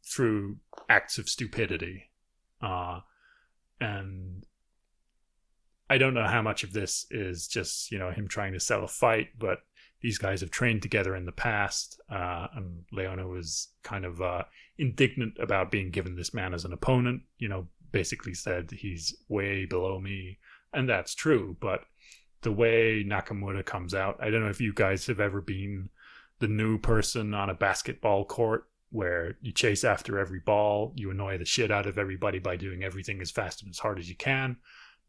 A: through acts of stupidity. And I don't know how much of this is just, him trying to sell a fight, but these guys have trained together in the past, and Leona was kind of indignant about being given this man as an opponent, basically said he's way below me, and that's true, but the way Nakamura comes out, I don't know if you guys have ever been the new person on a basketball court where you chase after every ball, you annoy the shit out of everybody by doing everything as fast and as hard as you can.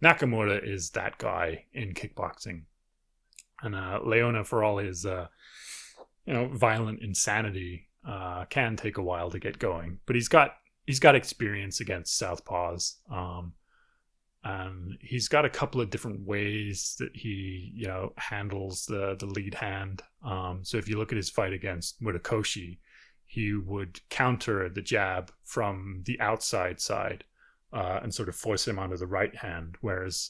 A: Nakamura is that guy in kickboxing. And Leona, for all his violent insanity, can take a while to get going. But he's got experience against southpaws. And he's got a couple of different ways that he, handles the lead hand. So if you look at his fight against Murakoshi, he would counter the jab from the outside side and sort of force him onto the right hand, whereas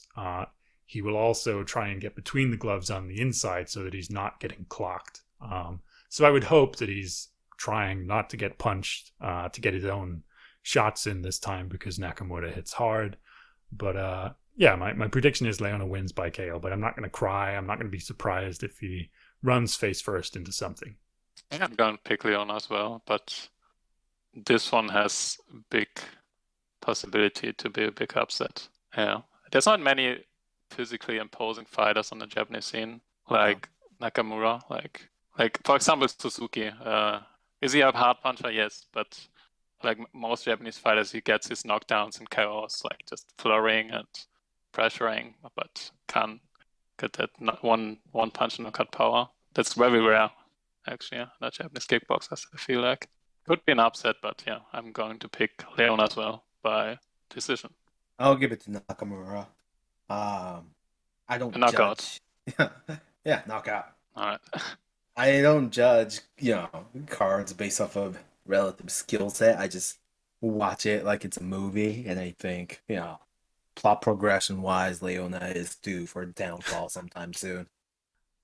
A: he will also try and get between the gloves on the inside so that he's not getting clocked. So I would hope that he's trying not to get punched, to get his own shots in this time, because Nakamura hits hard. But my prediction is Leona wins by KO, but I'm not going to cry. I'm not going to be surprised if he runs face first into something.
B: I think I'm going to pick Leona as well, but this one has big possibility to be a big upset. Yeah, there's not many physically imposing fighters on the Japanese scene like Nakamura. Like for example, Suzuki. Is he a hard puncher? Yes, but like most Japanese fighters, he gets his knockdowns and KOs, like just flurrying and pressuring, but can't get that one punch knockout power. That's very rare, actually. Not Japanese kickboxers, I feel like. Could be an upset, but yeah, I'm going to pick Leona as well by decision.
C: I'll give it to Nakamura. I don't
B: knockout.
C: Judge. Yeah, knockout.
B: All right.
C: I don't judge, cards based off of relative skill set. I just watch it like it's a movie, and I think, plot progression wise, Leona is due for a downfall sometime soon.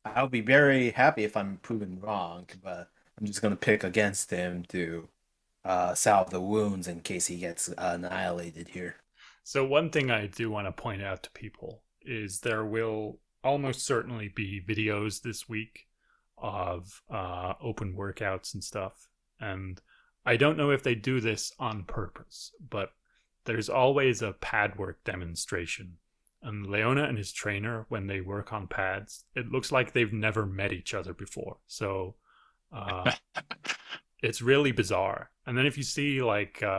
C: I'll be very happy if I'm proven wrong, but I'm just going to pick against him to salve the wounds in case he gets annihilated here.
A: So one thing I do want to point out to people is there will almost certainly be videos this week of open workouts and stuff. And I don't know if they do this on purpose, but there's always a pad work demonstration. And Leona and his trainer, when they work on pads, it looks like they've never met each other before. So it's really bizarre. And then if you see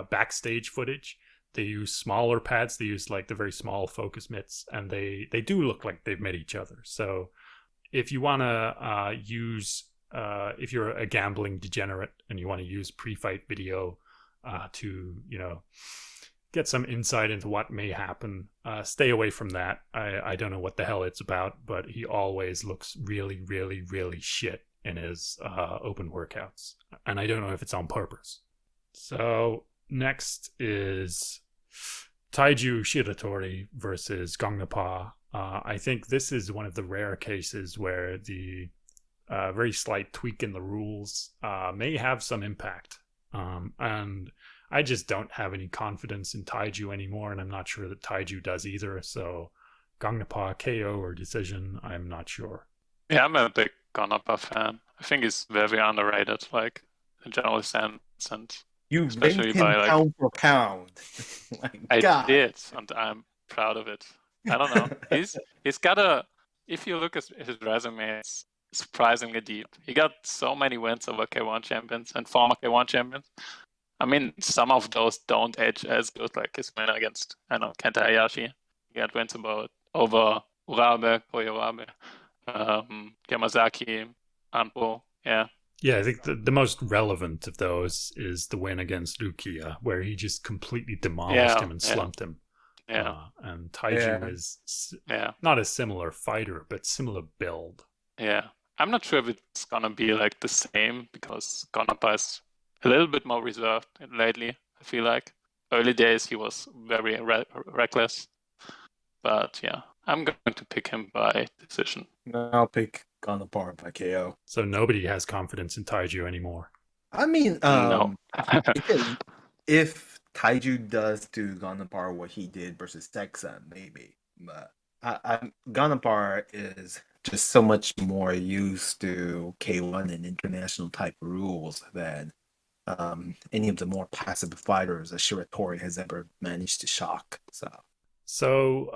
A: backstage footage, They use smaller pads. They use like the very small focus mitts, and they do look like they've met each other. So if you want to use, if you're a gambling degenerate and you want to use pre-fight video to, get some insight into what may happen, stay away from that. I don't know what the hell it's about, but he always looks really, really, really shit in his open workouts. And I don't know if it's on purpose. So next is Taiju Shiratori versus Gangnapa. I think this is one of the rare cases where the very slight tweak in the rules may have some impact. And I just don't have any confidence in Taiju anymore, and I'm not sure that Taiju does either. So Gangnapa KO or decision, I'm not sure.
B: Yeah, I'm a big Gangnapa fan. I think he's very underrated, like in general sense, and
C: You
B: especially
C: ranked him
B: by, like,
C: pound for pound. My
B: I
C: God.
B: did, and I'm proud of it. I don't know. He's got a. If you look at his resume, it's surprisingly deep. He got so many wins over K1 champions and former K1 champions. I mean, some of those don't age as good, like his win against, Kenta Hayashi. He got wins over Urabe, Koyorabe, Yamazaki, Anpo. Yeah.
A: Yeah, I think the most relevant of those is the win against Rukia, where he just completely demolished him and slumped him.
B: Yeah.
A: And Taiju is not a similar fighter, but similar build.
B: Yeah. I'm not sure if it's gonna be like the same, because Gangnapa is a little bit more reserved lately. I feel like early days he was very reckless, but yeah, I'm going to pick him by decision.
C: I'll pick Gangnapa by KO.
A: So nobody has confidence in Taiju anymore.
C: I mean,
B: No.
C: if Taiju does to Gangnapa what he did versus Texan, maybe. But Gangnapa is just so much more used to K1 and international type rules than any of the more passive fighters that Shiratori has ever managed to shock. So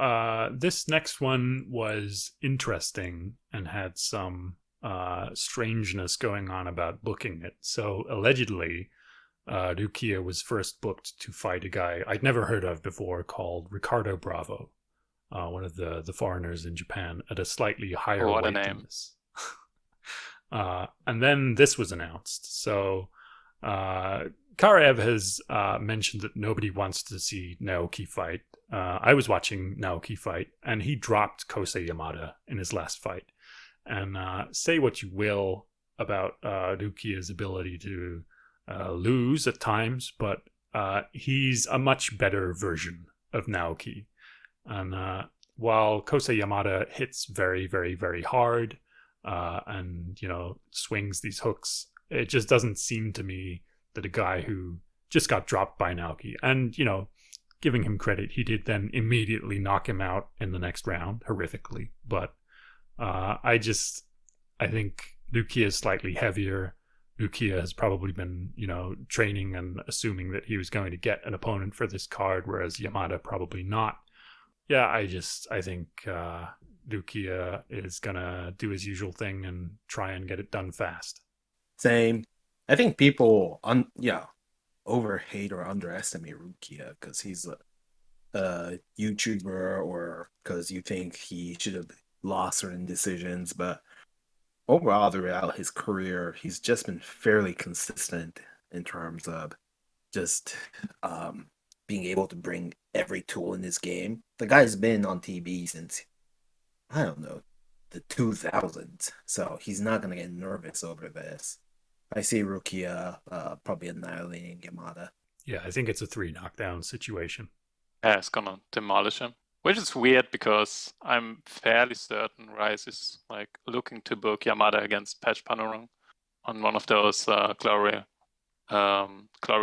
A: this next one was interesting and had some strangeness going on about booking it. So allegedly, Rukia was first booked to fight a guy I'd never heard of before called Ricardo Bravo, one of the foreigners in Japan, at a slightly higher weight than this. And then this was announced. So Karaev has mentioned that nobody wants to see Naoki fight. I was watching Naoki fight, and he dropped Kosei Yamada in his last fight. And say what you will about Rukia's ability to lose at times, but he's a much better version of Naoki. And while Kosei Yamada hits very, very, very hard and, swings these hooks, it just doesn't seem to me that a guy who just got dropped by Naoki, and, giving him credit, he did then immediately knock him out in the next round, horrifically. But I think Rukia is slightly heavier. Rukia has probably been, training and assuming that he was going to get an opponent for this card, whereas Yamada probably not. Yeah, I think Rukia is going to do his usual thing and try and get it done fast.
C: Same. I think people, overhate or underestimate Rukia because he's a YouTuber, or because you think he should have lost certain decisions. But overall, throughout his career, he's just been fairly consistent in terms of just being able to bring every tool in his game. The guy's been on TV since, I don't know, the 2000s, so he's not going to get nervous over this. I see Rukia probably annihilating Yamada.
A: Yeah, I think it's a 3 knockdown situation.
B: Yeah, it's gonna demolish him. Which is weird, because I'm fairly certain Rise is like looking to book Yamada against Patch Panorung on one of those glory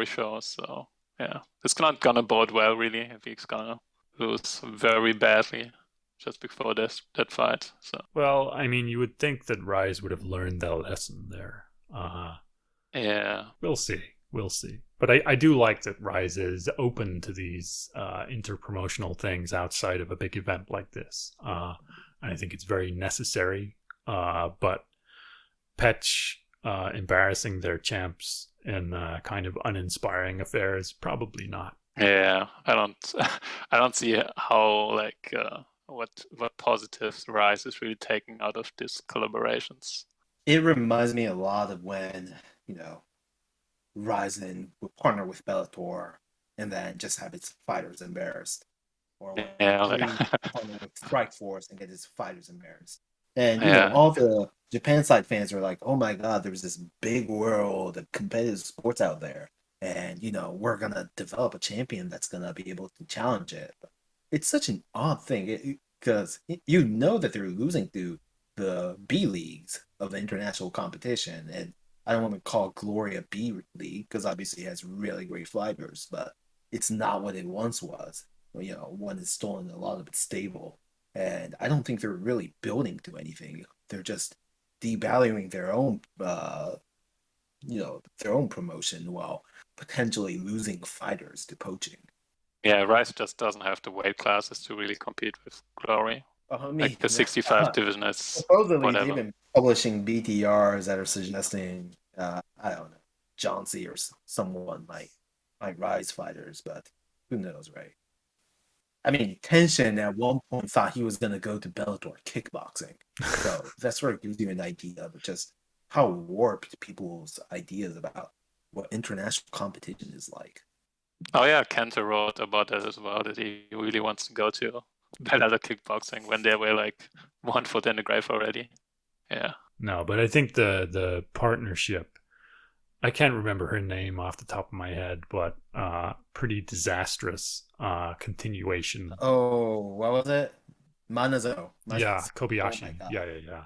B: shows. So yeah, it's not gonna bode well really if he's gonna lose very badly just before that fight. So
A: well, I mean, you would think that Rise would have learned that lesson there.
B: Yeah,
A: we'll see. But I do like that Rise is open to these interpromotional things outside of a big event like this. And I think it's very necessary. But Petch embarrassing their champs in kind of uninspiring affairs, probably not.
B: Yeah, I don't I don't see how what positives Rise is really taking out of these collaborations.
C: It reminds me a lot of when, you know, Ryzen would partner with Bellator and then just have its fighters embarrassed. Or when
B: Yeah,
C: Dream partnered with Strikeforce and get his fighters embarrassed. And, you know,
B: yeah,
C: all the Japan side fans are like, oh my God, there's this big world of competitive sports out there. And, you know, we're going to develop a champion that's going to be able to challenge it. But it's such an odd thing because you know that they're losing to the B leagues of the international competition. And I don't want to call Gloria B League because obviously it has really great fighters, but it's not what it once was. You know, one is stolen a lot of its stable, and I don't think they're really building to anything. They're just devaluing their own, you know, their own promotion while potentially losing fighters to poaching.
B: yeah. Rise just doesn't have the weight classes to really compete with Glory.
C: I
B: Like
C: mean,
B: the 65 division is
C: supposedly they've
B: whatever.
C: been publishing BTRs that are suggesting, I don't know, John C. or someone might rise fighters, but who knows, right? I mean, Tenshin at one point thought he was going to go to Bellator kickboxing. So that sort of gives you an idea of just how warped people's ideas about what international competition is like.
B: Oh yeah, Kenta wrote about that as well, that he really wants to go to Bellator kickboxing when they were like 1 foot in the grave already. Yeah.
A: No, but I think the partnership, I can't remember her name off the top of my head, but pretty disastrous continuation.
C: Oh, what was it? Manazo.
A: Yeah,
C: Oh my
A: Kobayashi.
C: God.
A: Yeah.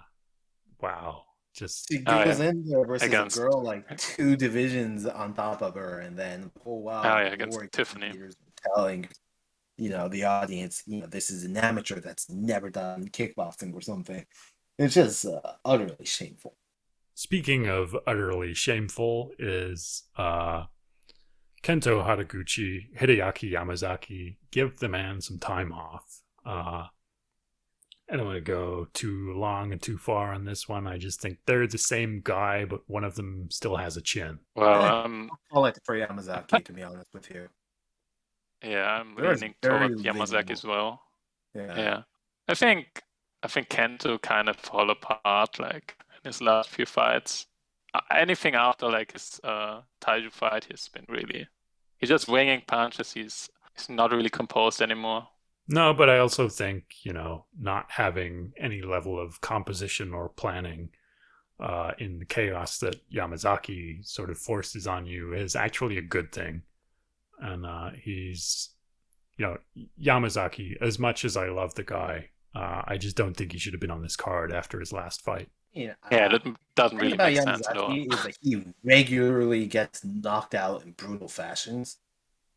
A: Wow. Just
C: She
B: Oh
C: goes
B: yeah,
C: in there versus a
B: against
C: girl like 2 divisions on top of her, and then, oh
B: oh
C: wow,
B: yeah, against
C: glory
B: Tiffany.
C: commentators telling, you know, the audience, you know, this is an amateur that's never done kickboxing or something. It's just utterly shameful.
A: speaking of utterly shameful is Kento Haraguchi, Hideaki Yamazaki. Give the man some time off. I don't want to go too long and too far on this one. I just think they're the same guy, but one of them still has a chin.
B: Well,
C: I'll let for Yamazaki, to be honest with you.
B: yeah, I'm
C: There's
B: leaning
C: very
B: toward Yamazaki
C: little.
B: as well.
C: Yeah.
B: Yeah, I think Kento kind of fall apart like in his last few fights. Anything after like his Taiju fight, he's just winging punches. He's not really composed anymore.
A: No, but I also think, not having any level of composition or planning in the chaos that Yamazaki sort of forces on you is actually a good thing. And he's, Yamazaki, as much as I love the guy, I just don't think he should have been on this card after his last fight.
C: Yeah,
B: That doesn't
C: the thing
B: really
C: about
B: make sense at all.
C: Yamazaki is that he regularly gets knocked out in brutal fashions,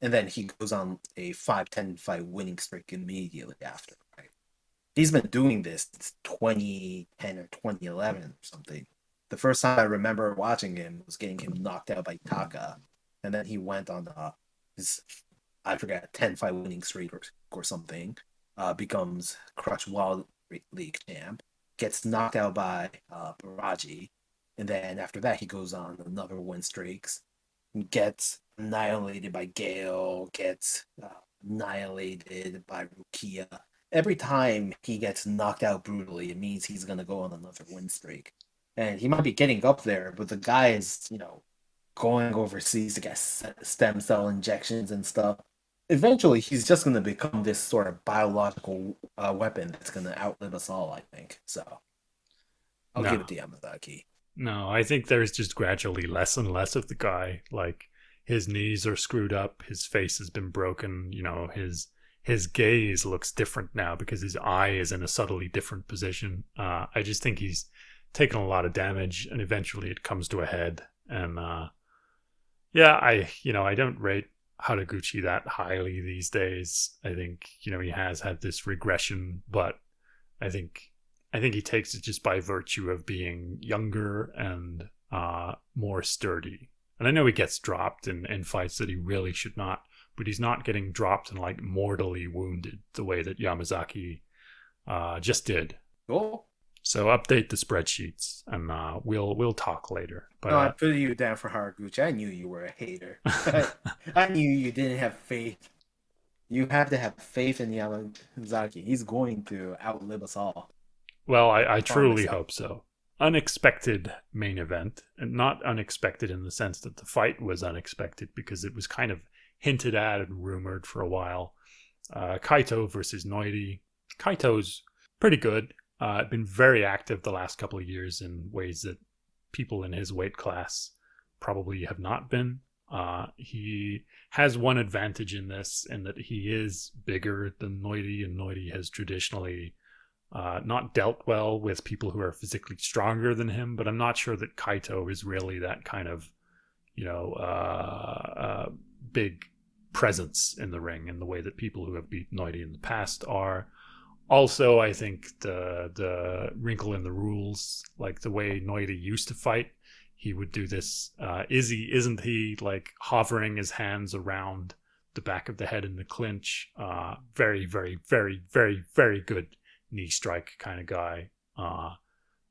C: and then he goes on a 5-10 fight winning streak immediately after. Right? He's been doing this since 2010 or 2011 or something. The first time I remember watching him was getting him knocked out by Taka, and then he went on his, I forget, 10 fight winning streak or something. Becomes Crush Wild League champ, gets knocked out by Baraji, and then after that he goes on another win streaks, gets annihilated by Gale, gets annihilated by Rukia. Every time he gets knocked out brutally, it means he's gonna go on another win streak, and he might be getting up there, but the guy is, going overseas to get stem cell injections and stuff. Eventually, he's just going to become this sort of biological weapon that's going to outlive us all, I think. So, I'll give it to Yamazaki.
A: No, I think there's just gradually less and less of the guy. Like, his knees are screwed up, his face has been broken, his gaze looks different now because his eye is in a subtly different position. I just think he's taken a lot of damage, and eventually it comes to a head. And I don't rate Haraguchi that highly these days. I think he has had this regression, but I think he takes it just by virtue of being younger and more sturdy. And I know he gets dropped in fights that he really should not, but he's not getting dropped and like mortally wounded the way that Yamazaki just did.
C: Cool.
A: So update the spreadsheets, and we'll talk later.
C: No, I
A: But
C: put you down for Haraguchi. I knew you were a hater. I knew you didn't have faith. You have to have faith in Yamazaki. He's going to outlive us all.
A: well, I truly
C: Promise.
A: hope so. Unexpected main event, and not unexpected in the sense that the fight was unexpected, because it was kind of hinted at and rumored for a while. Kaito versus Noiri. Kaito's pretty good. Been very active the last couple of years in ways that people in his weight class probably have not been. He has one advantage in this, in that he is bigger than Noiri, and Noiri has traditionally not dealt well with people who are physically stronger than him. But I'm not sure that Kaito is really that kind of, big presence in the ring in the way that people who have beaten Noiri in the past are. Also, I think the wrinkle in the rules, like the way Noiri used to fight, he would do this. Isn't he like hovering his hands around the back of the head in the clinch? Very, very, very, very, very good knee strike kind of guy.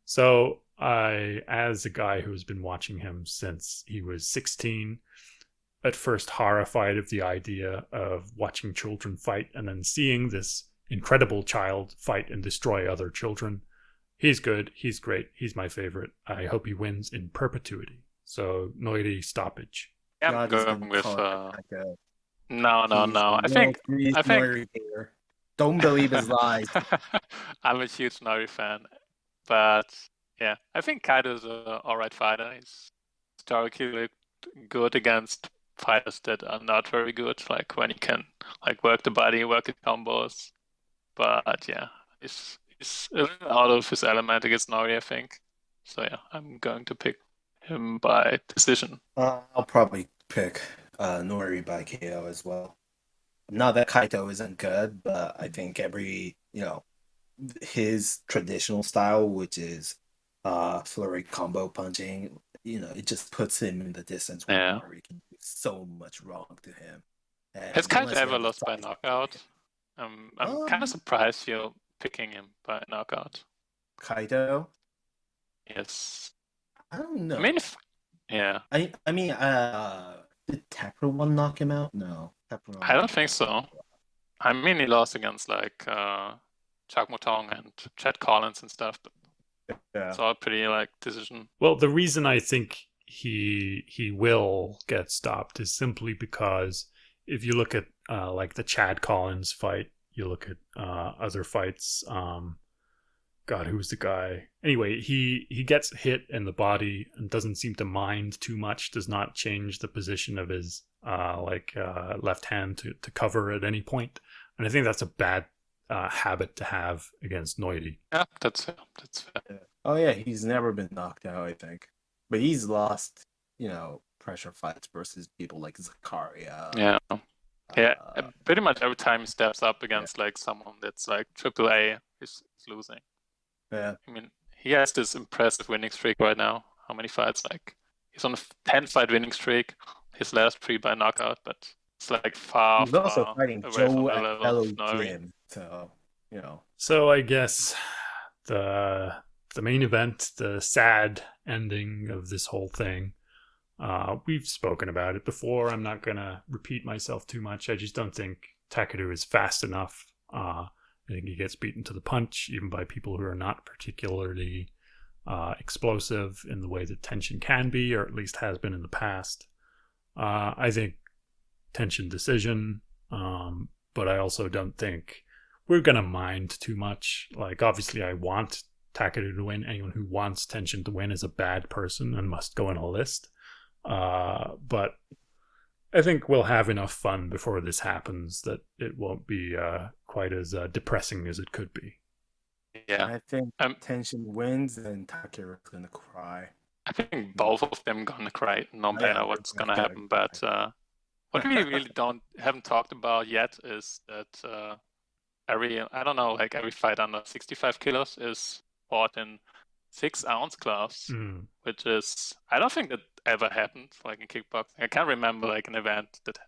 A: So I, as a guy who has been watching him since he was 16, at first horrified of the idea of watching children fight and then seeing this incredible child fight and destroy other children. He's good. He's great. He's my favorite. I hope he wins in perpetuity. So Noiri stoppage.
B: I'm
C: God is
B: going
C: gonna
B: with
C: call it like a-
B: no.
C: he's
B: I
C: a
B: think
C: North
B: I think-
C: Noiri hater. Don't believe his lies.
B: I'm a huge Nori fan, but yeah, I think Kaido's an alright fighter. He's historically good against fighters that are not very good, like when he can like work the body, work the combos. But yeah, he's a little out of his element against Nori, I think. So yeah, I'm going to pick him by decision.
C: I'll probably pick Nori by KO as well. Not that Kaito isn't good, but I think his traditional style, which is flurry combo punching, it just puts him in the distance where
B: Yeah.
C: Nori can do so much wrong to him. And
B: Has Kaido
C: unless you
B: ever
C: have the
B: lost by
C: size-
B: knockout? I'm kind of surprised you're picking him by knockout.
C: Kaito?
B: Yes.
C: I don't know.
B: I mean, yeah.
C: I mean, did Tapper one knock him out? No. Tapper
B: I don't think so. I mean, he lost against like Chuck Motong and Chad Collins and stuff, but
C: Yeah.
B: it's all pretty like decision.
A: Well, the reason I think he will get stopped is simply because if you look at like the Chad Collins fight, you look at other fights. God, who's the guy? Anyway, he gets hit in the body and doesn't seem to mind too much. Does not change the position of his left hand to cover at any point. And I think that's a bad habit to have against Noiri.
B: Yeah, that's fair.
C: Oh yeah, he's never been knocked out, I think. But he's lost, pressure fights versus people like Zakaria.
B: Yeah. Yeah,
C: Uh,
B: pretty much every time he steps up against like someone that's like AAA, he's losing.
C: yeah.
B: I mean, he has this impressive winning streak right now. How many fights? Like, he's on a 10-fight winning streak. His last 3 by knockout, but it's like far,
C: He's also
B: far
C: fighting
B: away from
C: Joe
B: the
C: at
B: level
C: Hello
B: of Nori.
C: Gym. So,
A: So I guess the main event, the sad ending of this whole thing, we've spoken about it before. I'm not going to repeat myself too much. I just don't think Takeru is fast enough. I think he gets beaten to the punch, even by people who are not particularly explosive in the way that Tenshin can be, or at least has been in the past. I think Tenshin decision, but I also don't think we're going to mind too much. Like, obviously, I want Takeru to win. Anyone who wants Tenshin to win is a bad person and must go on a list. But I think we'll have enough fun before this happens that it won't be quite as depressing as it could be.
B: Yeah,
C: I think
B: Um,
C: Tenshin wins and Takeru's gonna cry.
B: I think both of them gonna cry no
C: Yeah,
B: matter what's
C: they're
B: gonna
C: gonna
B: happen. But what we really haven't talked about yet is that every fight under 65 kilos is fought in 6-ounce class, which is, I don't think that ever happened like in kickboxing. I can't remember like an event that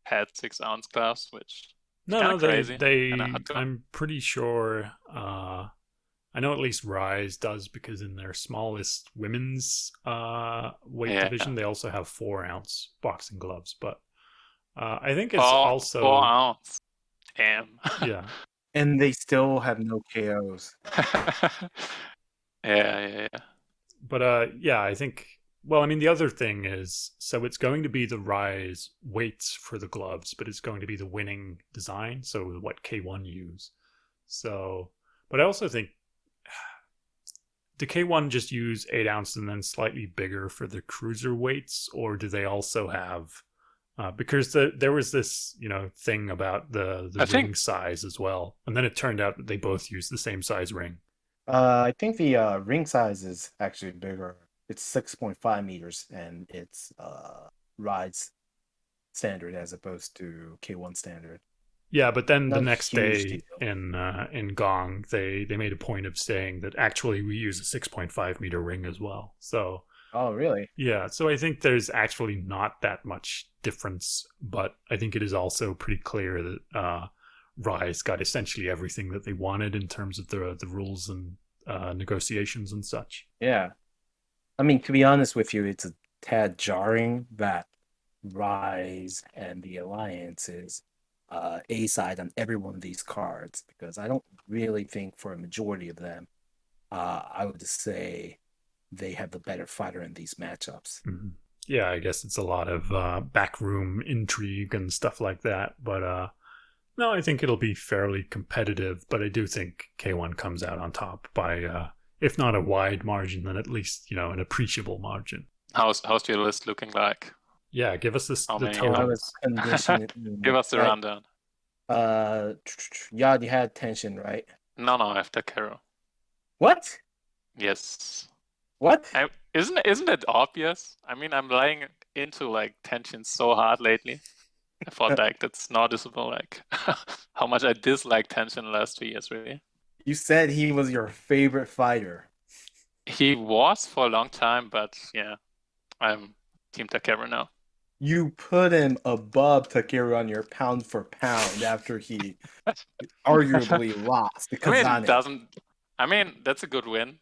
B: had 6-ounce class, which
A: No,
B: kinda crazy.
A: they
B: Kinda hard to-
A: I'm pretty sure I know at least Rise does, because in their smallest women's weight
B: Yeah.
A: division, they also have 4-ounce boxing gloves. But I think it's
B: 4
A: also,
B: ounce. Damn.
A: yeah.
C: And they still have no KOs.
B: Yeah.
A: But yeah, I think, well, I mean, the other thing is, so it's going to be the Rise weights for the gloves, but it's going to be the winning design, so what K1 use. So, but I also think, do K1 just use 8-ounce and then slightly bigger for the cruiser weights, or do they also have, because there was this, thing about the
B: I
A: ring
B: think
A: size as well, and then it turned out that they both use the same size ring.
C: I think the ring size is actually bigger. It's 6.5 meters, and it's Ride's standard as opposed to K1 standard.
A: Yeah, but then the
C: Not a
A: next
C: huge
A: day
C: deal.
A: in Gong, they made a point of saying that actually we use a 6.5 meter ring as well. So
C: Oh, really?
A: yeah, so I think there's actually not that much difference, but I think it is also pretty clear that Rise got essentially everything that they wanted in terms of the rules and negotiations and such.
C: Yeah. I mean, to be honest with you, it's a tad jarring that Rise and the Alliance is A side on every one of these cards, because I don't really think for a majority of them, I would say they have the better fighter in these matchups.
A: Mhm. Yeah, I guess it's a lot of backroom intrigue and stuff like that, but no, I think it'll be fairly competitive, but I do think K1 comes out on top by, if not a wide margin, then at least, an appreciable margin.
B: how's your list looking like?
A: Yeah, give us
B: How
A: the
B: many
C: How
A: total.
C: was conditioning?
B: Give us the
C: Right.
B: rundown.
C: Yeah, you had tension, right?
B: No, after Karo.
C: What?
B: Yes.
C: What?
B: Isn't it obvious? I mean, I'm laying into like tension so hard lately. I thought like that's noticeable, like how much I dislike tension the last 2 years, really.
C: You said he was your favorite fighter.
B: He was for a long time, but yeah, I'm Team Takeru now.
C: You put him above Takeru on your pound for pound after he arguably lost to Kazane.
B: I mean, that's a good win.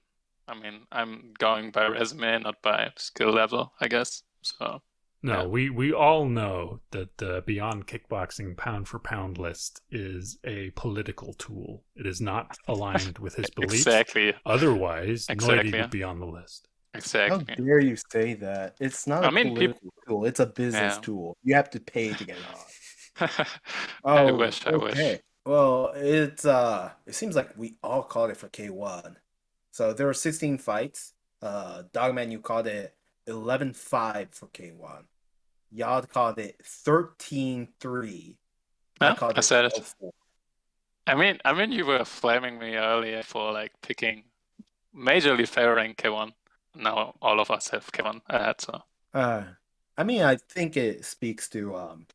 B: I mean, I'm going by resume, not by skill level, I guess. So
A: No,
B: yeah.
A: we all know that the Beyond Kickboxing pound for pound list is a political tool. It is not aligned with his beliefs.
B: Exactly.
A: Otherwise,
B: Exactly.
A: Noidi would be on the list.
C: How
B: Exactly.
C: dare you say that? It's not a
B: I mean,
C: political tool. It's a business
B: Yeah.
C: tool. You have to pay to get on.
B: I
C: Oh,
B: wish.
C: okay. Well, it seems like we all called it for K1. So there were 16 fights. Dogman, you called it 11-5 for K1. Yod called it 13-3.
B: Yeah,
C: called
B: I said it.
C: 12-4.
B: I mean, you were flaming me earlier for like picking majorly favoring K1. Now all of us have K1 ahead, so.
C: I mean, I think it speaks to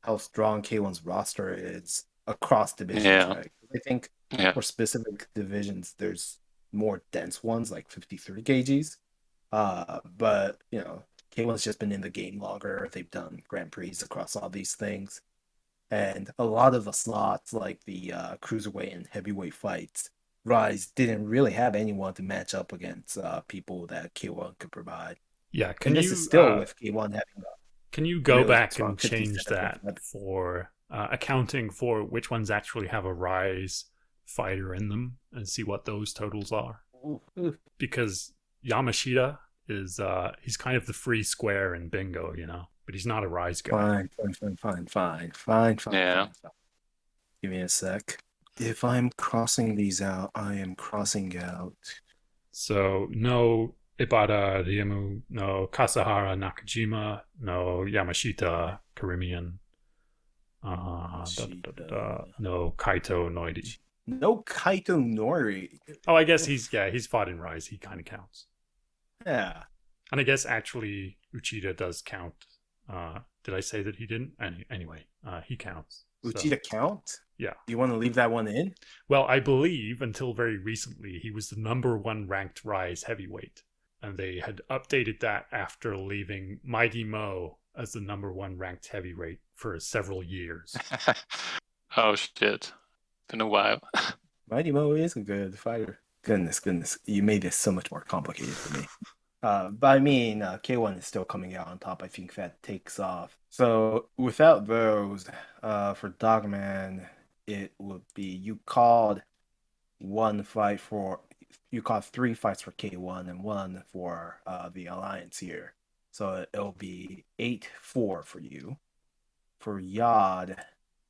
C: how strong K1's roster is across divisions,
B: Yeah.
C: right? I think
B: Yeah.
C: for specific divisions, there's more dense ones like 53 kgs. But K1's just been in the game longer. They've done Grand Prix across all these things. And a lot of the slots, like the cruiserweight and heavyweight fights, Rise didn't really have anyone to match up against people that K1 could provide.
A: Yeah,
C: And this is still with K1 having
A: can you go
C: really
A: back
C: strong
A: and change
C: 57.
A: that for accounting for which ones actually have a Rise fighter in them and see what those totals are? Because Yamashita is he's kind of the free square in bingo, but he's not a Rise guy.
C: Fine.
B: Yeah.
C: Give me a sec. If I'm crossing these out, I am crossing out.
A: So no Ibata Ryemu, no Kasahara Nakajima, no Yamashita Karimian, no Kaito Noidi.
C: No Kaito Nori.
A: Oh, I guess he's fought in Rise. He kind of counts.
C: Yeah.
A: And I guess actually Uchida does count. Did I say that he didn't? Anyway, he counts.
C: Uchida count?
A: Yeah.
C: Do you want to leave that one in?
A: Well, I believe until very recently he was the number 1 ranked Rise heavyweight. And they had updated that after leaving Mighty Mo as the number 1 ranked heavyweight for several years.
B: Oh shit. Been a while.
C: Mighty Mo is a good fighter. Goodness, you made this so much more complicated for me. But I mean, K1 is still coming out on top. I think that takes off. So without those, for Dogman, it would be one fight for you called three fights for K1 and one for the Alliance here. So it'll be 8-4 for you. For Yod,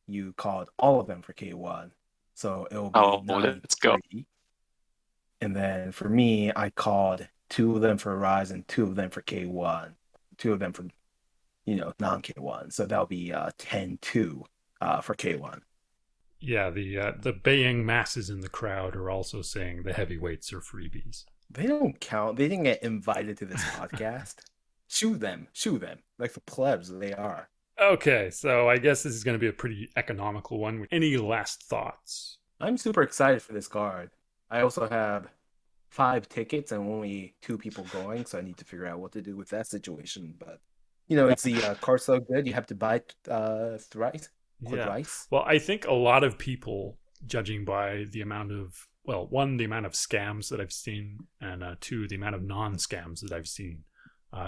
C: you called all of them for K1. So it'll be
B: Oh, let's go.
C: 9-3. And then for me, I called two of them for Rise and two of them for K1. Two of them for, non K1. So that'll be 10-2 for K1.
A: Yeah, the baying masses in the crowd are also saying the heavyweights are freebies.
C: They don't count. They didn't get invited to this podcast. Shoo them. Like the plebs they are.
A: Okay, so I guess this is going to be a pretty economical one. Any last thoughts?
C: I'm super excited for this card. I also have 5 tickets and only 2 people going, so I need to figure out what to do with that situation. But it's the card so good you have to buy it thrice.
A: Yeah.
C: Rice.
A: Well, I think a lot of people, judging by the amount of, well, one, the amount of scams that I've seen, and two, the amount of non-scams that I've seen,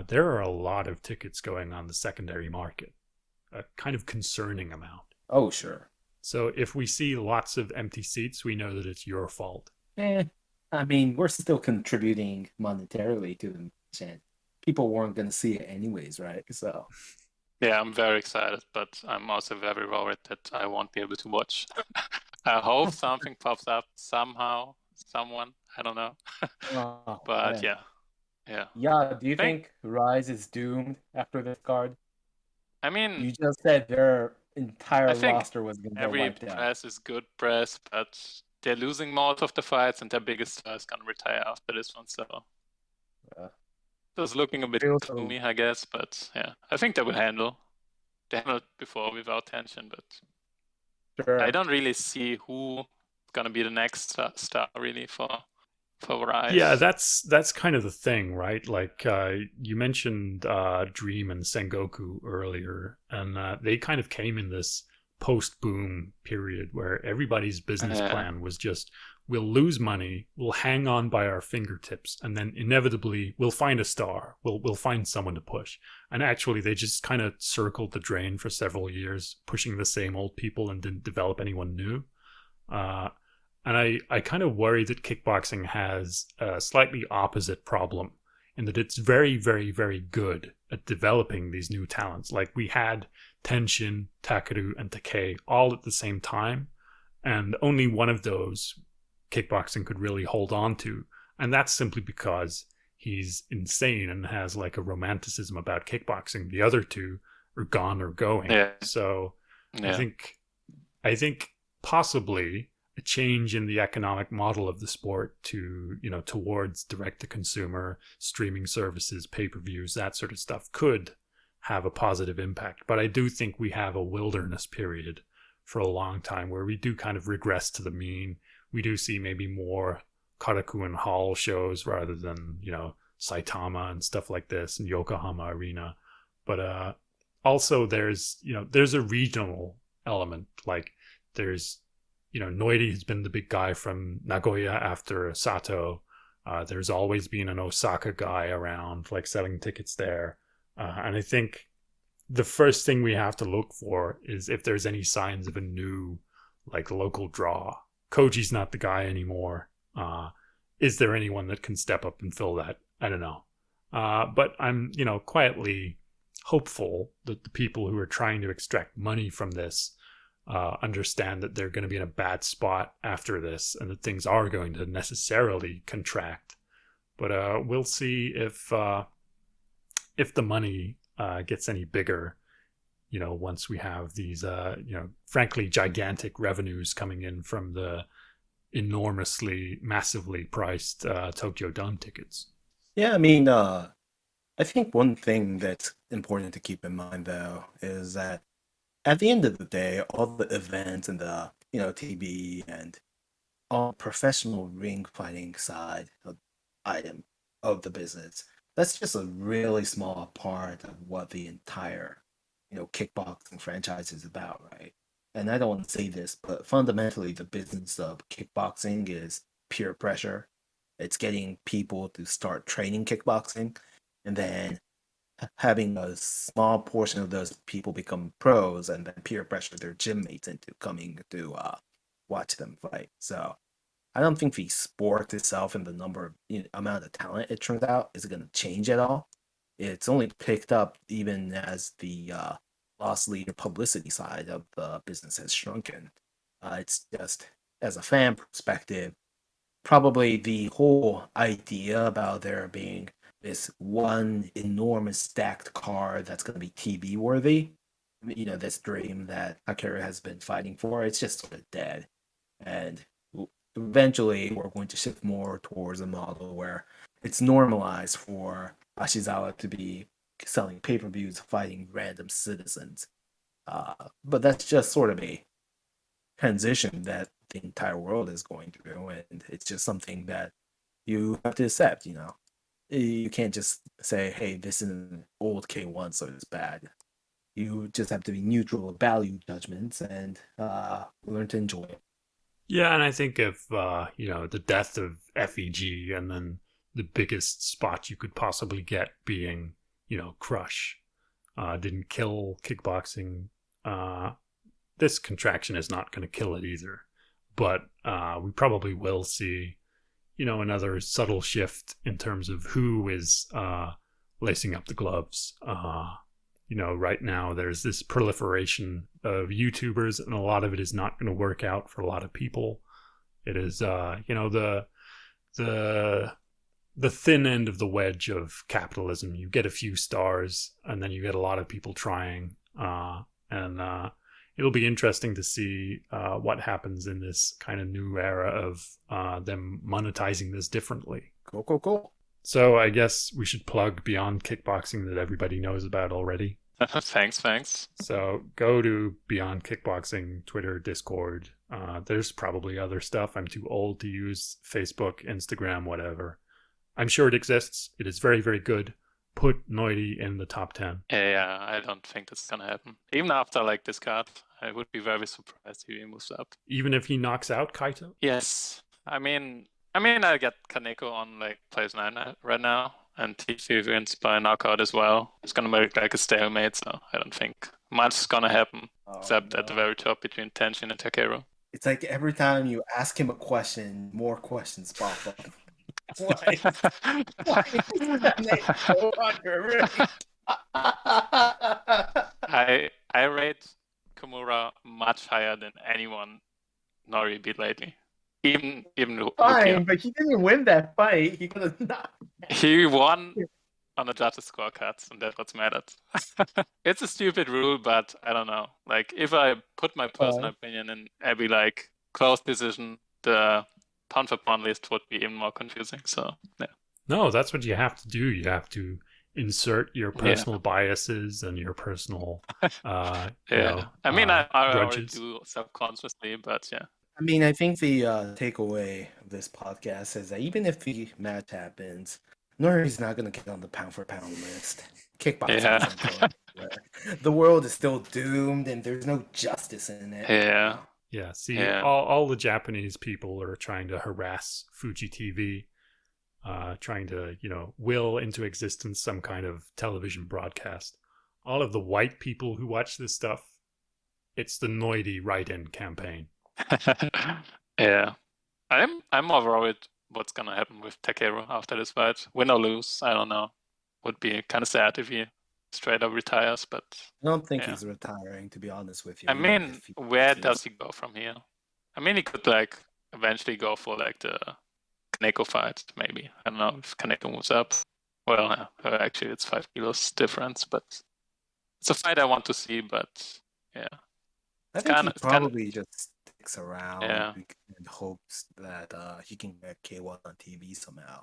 A: there are a lot of tickets going on the secondary market. A kind of concerning amount.
C: Oh, sure.
A: So if we see lots of empty seats, we know that it's your fault.
C: I mean, we're still contributing monetarily to the chant. People weren't going to see it anyways, right? So.
B: Yeah, I'm very excited, but I'm also very worried that I won't be able to watch. I hope something pops up somehow, someone, I don't know. But
C: man.
B: yeah.
C: Yeah, do you think Rise is doomed after this card?
B: I mean,
C: you just said their entire roster was going to get wiped out.
B: Every press is good press, but they're losing most of the fights, and their biggest star is going to retire after this one, so... It's looking a bit gloomy, I guess, but yeah, I think they will handle. They handled before without tension, but sure. I don't really see who's gonna be the next star really for Rise.
A: Yeah, that's kind of the thing, right? Like you mentioned Dream and Sengoku earlier, and they kind of came in this post-boom period where everybody's business plan was just, we'll lose money, we'll hang on by our fingertips, and then inevitably we'll find a star. We'll find someone to push. And actually, they just kind of circled the drain for several years, pushing the same old people and didn't develop anyone new. And I kind of worry that kickboxing has a slightly opposite problem in that it's very, very, very good at developing these new talents. Like we had Tenshin, Takeru, and Takei all at the same time, and only one of those kickboxing could really hold on to, and that's simply because he's insane and has like a romanticism about kickboxing. The other two are gone or going. So I think possibly a change in the economic model of the sport to, towards direct to consumer streaming services, pay-per-views, that sort of stuff could have a positive impact. But I do think we have a wilderness period for a long time where we do kind of regress to the mean. We do see maybe more Karaku and Hall shows rather than, Saitama and stuff like this and Yokohama Arena. But also there's a regional element. Like there's, Noiri has been the big guy from Nagoya after Sato. There's always been an Osaka guy around, like selling tickets there. And I think the first thing we have to look for is if there's any signs of a new, like, local draw. Koji's not the guy anymore. Is there anyone that can step up and fill that? I don't know. But I'm, quietly hopeful that the people who are trying to extract money from this understand that they're going to be in a bad spot after this and that things are going to necessarily contract. But we'll see if the money gets any bigger, once we have these, frankly, gigantic revenues coming in from the enormously, massively priced Tokyo Dome tickets.
C: Yeah, I mean, I think one thing that's important to keep in mind, though, is that at the end of the day, all the events and the, TV and all professional ring fighting side of item of the business, that's just a really small part of what the entire, kickboxing franchise is about, right? And I don't want to say this, but fundamentally, the business of kickboxing is peer pressure. It's getting people to start training kickboxing, and then having a small portion of those people become pros, and then peer pressure their gym mates into coming to watch them fight. So I don't think the sport itself and the amount of talent it turns out is going to change at all. It's only picked up even as the loss leader publicity side of the business has shrunken. It's just, as a fan perspective, probably the whole idea about there being this one enormous stacked card that's going to be TV worthy, this dream that Takeru has been fighting for, it's just sort of dead. And eventually, we're going to shift more towards a model where it's normalized for Ashizawa to be selling pay-per-views, fighting random citizens. But that's just sort of a transition that the entire world is going through, and it's just something that you have to accept. You can't just say, "Hey, this is an old K1, so it's bad." You just have to be neutral of value judgments and learn to enjoy it.
A: Yeah, and I think if the death of FEG and then the biggest spot you could possibly get being Crush didn't kill kickboxing, this contraction is not going to kill it either. But we probably will see another subtle shift in terms of who is lacing up the gloves. Right now there's this proliferation of YouTubers, and a lot of it is not going to work out for a lot of people. It is, the thin end of the wedge of capitalism. You get a few stars, and then you get a lot of people trying, and it'll be interesting to see what happens in this kind of new era of them monetizing this differently.
C: Cool.
A: So I guess we should plug Beyond Kickboxing that everybody knows about already.
B: Thanks.
A: So go to Beyond Kickboxing, Twitter, Discord. There's probably other stuff. I'm too old to use Facebook, Instagram, whatever. I'm sure it exists. It is very, very good. Put Noidi in the top 10.
B: Yeah, I don't think that's gonna happen. Even after this card, I would be very surprised if he moves up.
A: Even if he knocks out Kaito?
B: Yes. I mean, I get Kaneko on place 9 right now, and if he wins by knockout as well, it's gonna make a stalemate. So I don't think much is gonna happen, except at the very top between Tenshin and Takeru.
C: It's like every time you ask him a question, more questions pop up. Why? Why is that name so underrated?
B: I rate Kimura much higher than anyone Nori beat lately. Even
C: Fine, but he didn't win that fight. He could have not.
B: He won on the judges' scorecards, and that's what mattered. It's a stupid rule, but I don't know. If I put my personal opinion in every close decision, the pound for pound list would be even more confusing. So yeah.
A: No, that's what you have to do. You have to insert your personal biases and your personal
B: I already do subconsciously, but yeah.
C: I mean, I think the takeaway of this podcast is that even if the match happens, Nori's not going to get on the pound for pound list. Kickboxing isn't going anywhere. The world is still doomed, and there's no justice in it.
B: Yeah.
A: Yeah, see, all the Japanese people are trying to harass Fuji TV, trying to, will into existence some kind of television broadcast. All of the white people who watch this stuff, it's the Noidi write-in campaign.
B: Yeah. I'm more worried what's gonna happen with Takeru after this fight. Win or lose, I don't know. Would be kind of sad if he straight up retires, but
C: I don't think he's retiring, to be honest with you.
B: I mean, where does he go from here? I mean, he could eventually go for the Kaneko fight, maybe. I don't know if Kaneko moves up. Well, actually, it's 5 kilos difference, but it's a fight I want to see. But yeah,
C: I think he probably just sticks around and hopes that he can get K1 on TV somehow.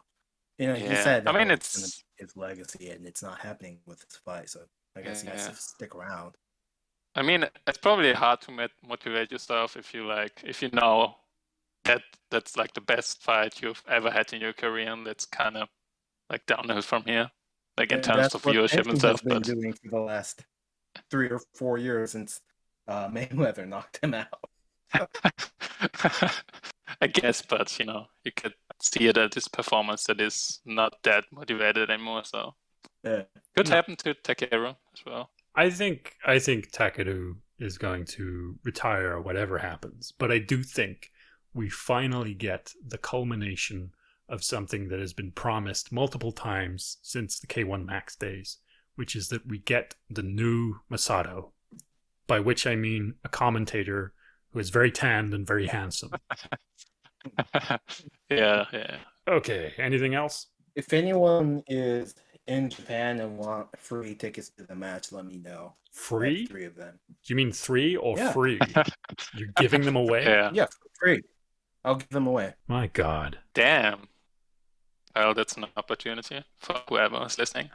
C: He said that it's going to be his legacy, and it's not happening with his fight, so I guess he has to stick around.
B: I mean, it's probably hard to motivate yourself if you know that that's the best fight you've ever had in your career, and that's kind of downhill from here, in terms of viewership and stuff.
C: Been doing for the last 3 or 4 years since Mayweather knocked him out.
B: I guess, but you could see it at this performance that is not that motivated anymore. So
C: Yeah.
B: could
A: No.
B: happen to Takeru as well.
A: I think Takeru is going to retire whatever happens, but I do think we finally get the culmination of something that has been promised multiple times since the K1 Max days, which is that we get the new Masato, by which I mean a commentator who is very tanned and very handsome.
B: Yeah.
A: Okay, anything else?
C: If anyone is in Japan and want free tickets to the match, let me know. I have
A: Free?
C: 3 of them.
A: Do you mean 3 or
C: Yeah.
A: free? You're giving them away?
B: Yeah.
C: Yeah, free. I'll give them away.
A: My God.
B: Damn. Well, that's an opportunity for whoever is listening.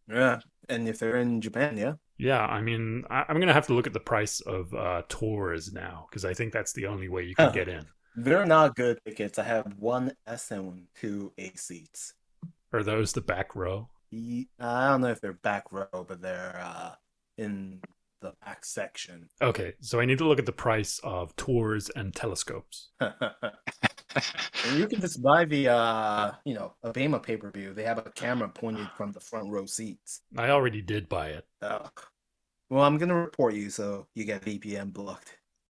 C: Yeah, and if they're in Japan, yeah.
A: Yeah, I mean, I'm going to have to look at the price of tours now, because I think that's the only way you can get in.
C: They're not good tickets. I have 1 S and 2 A seats.
A: Are those the back row?
C: I don't know if they're back row, but they're in the back section.
A: Okay, so I need to look at the price of tours and telescopes.
C: And you can just buy the Abema pay-per-view. They have a camera pointed from the front row seats.
A: I already did buy it.
C: Well, I'm gonna report you, so you get VPN blocked.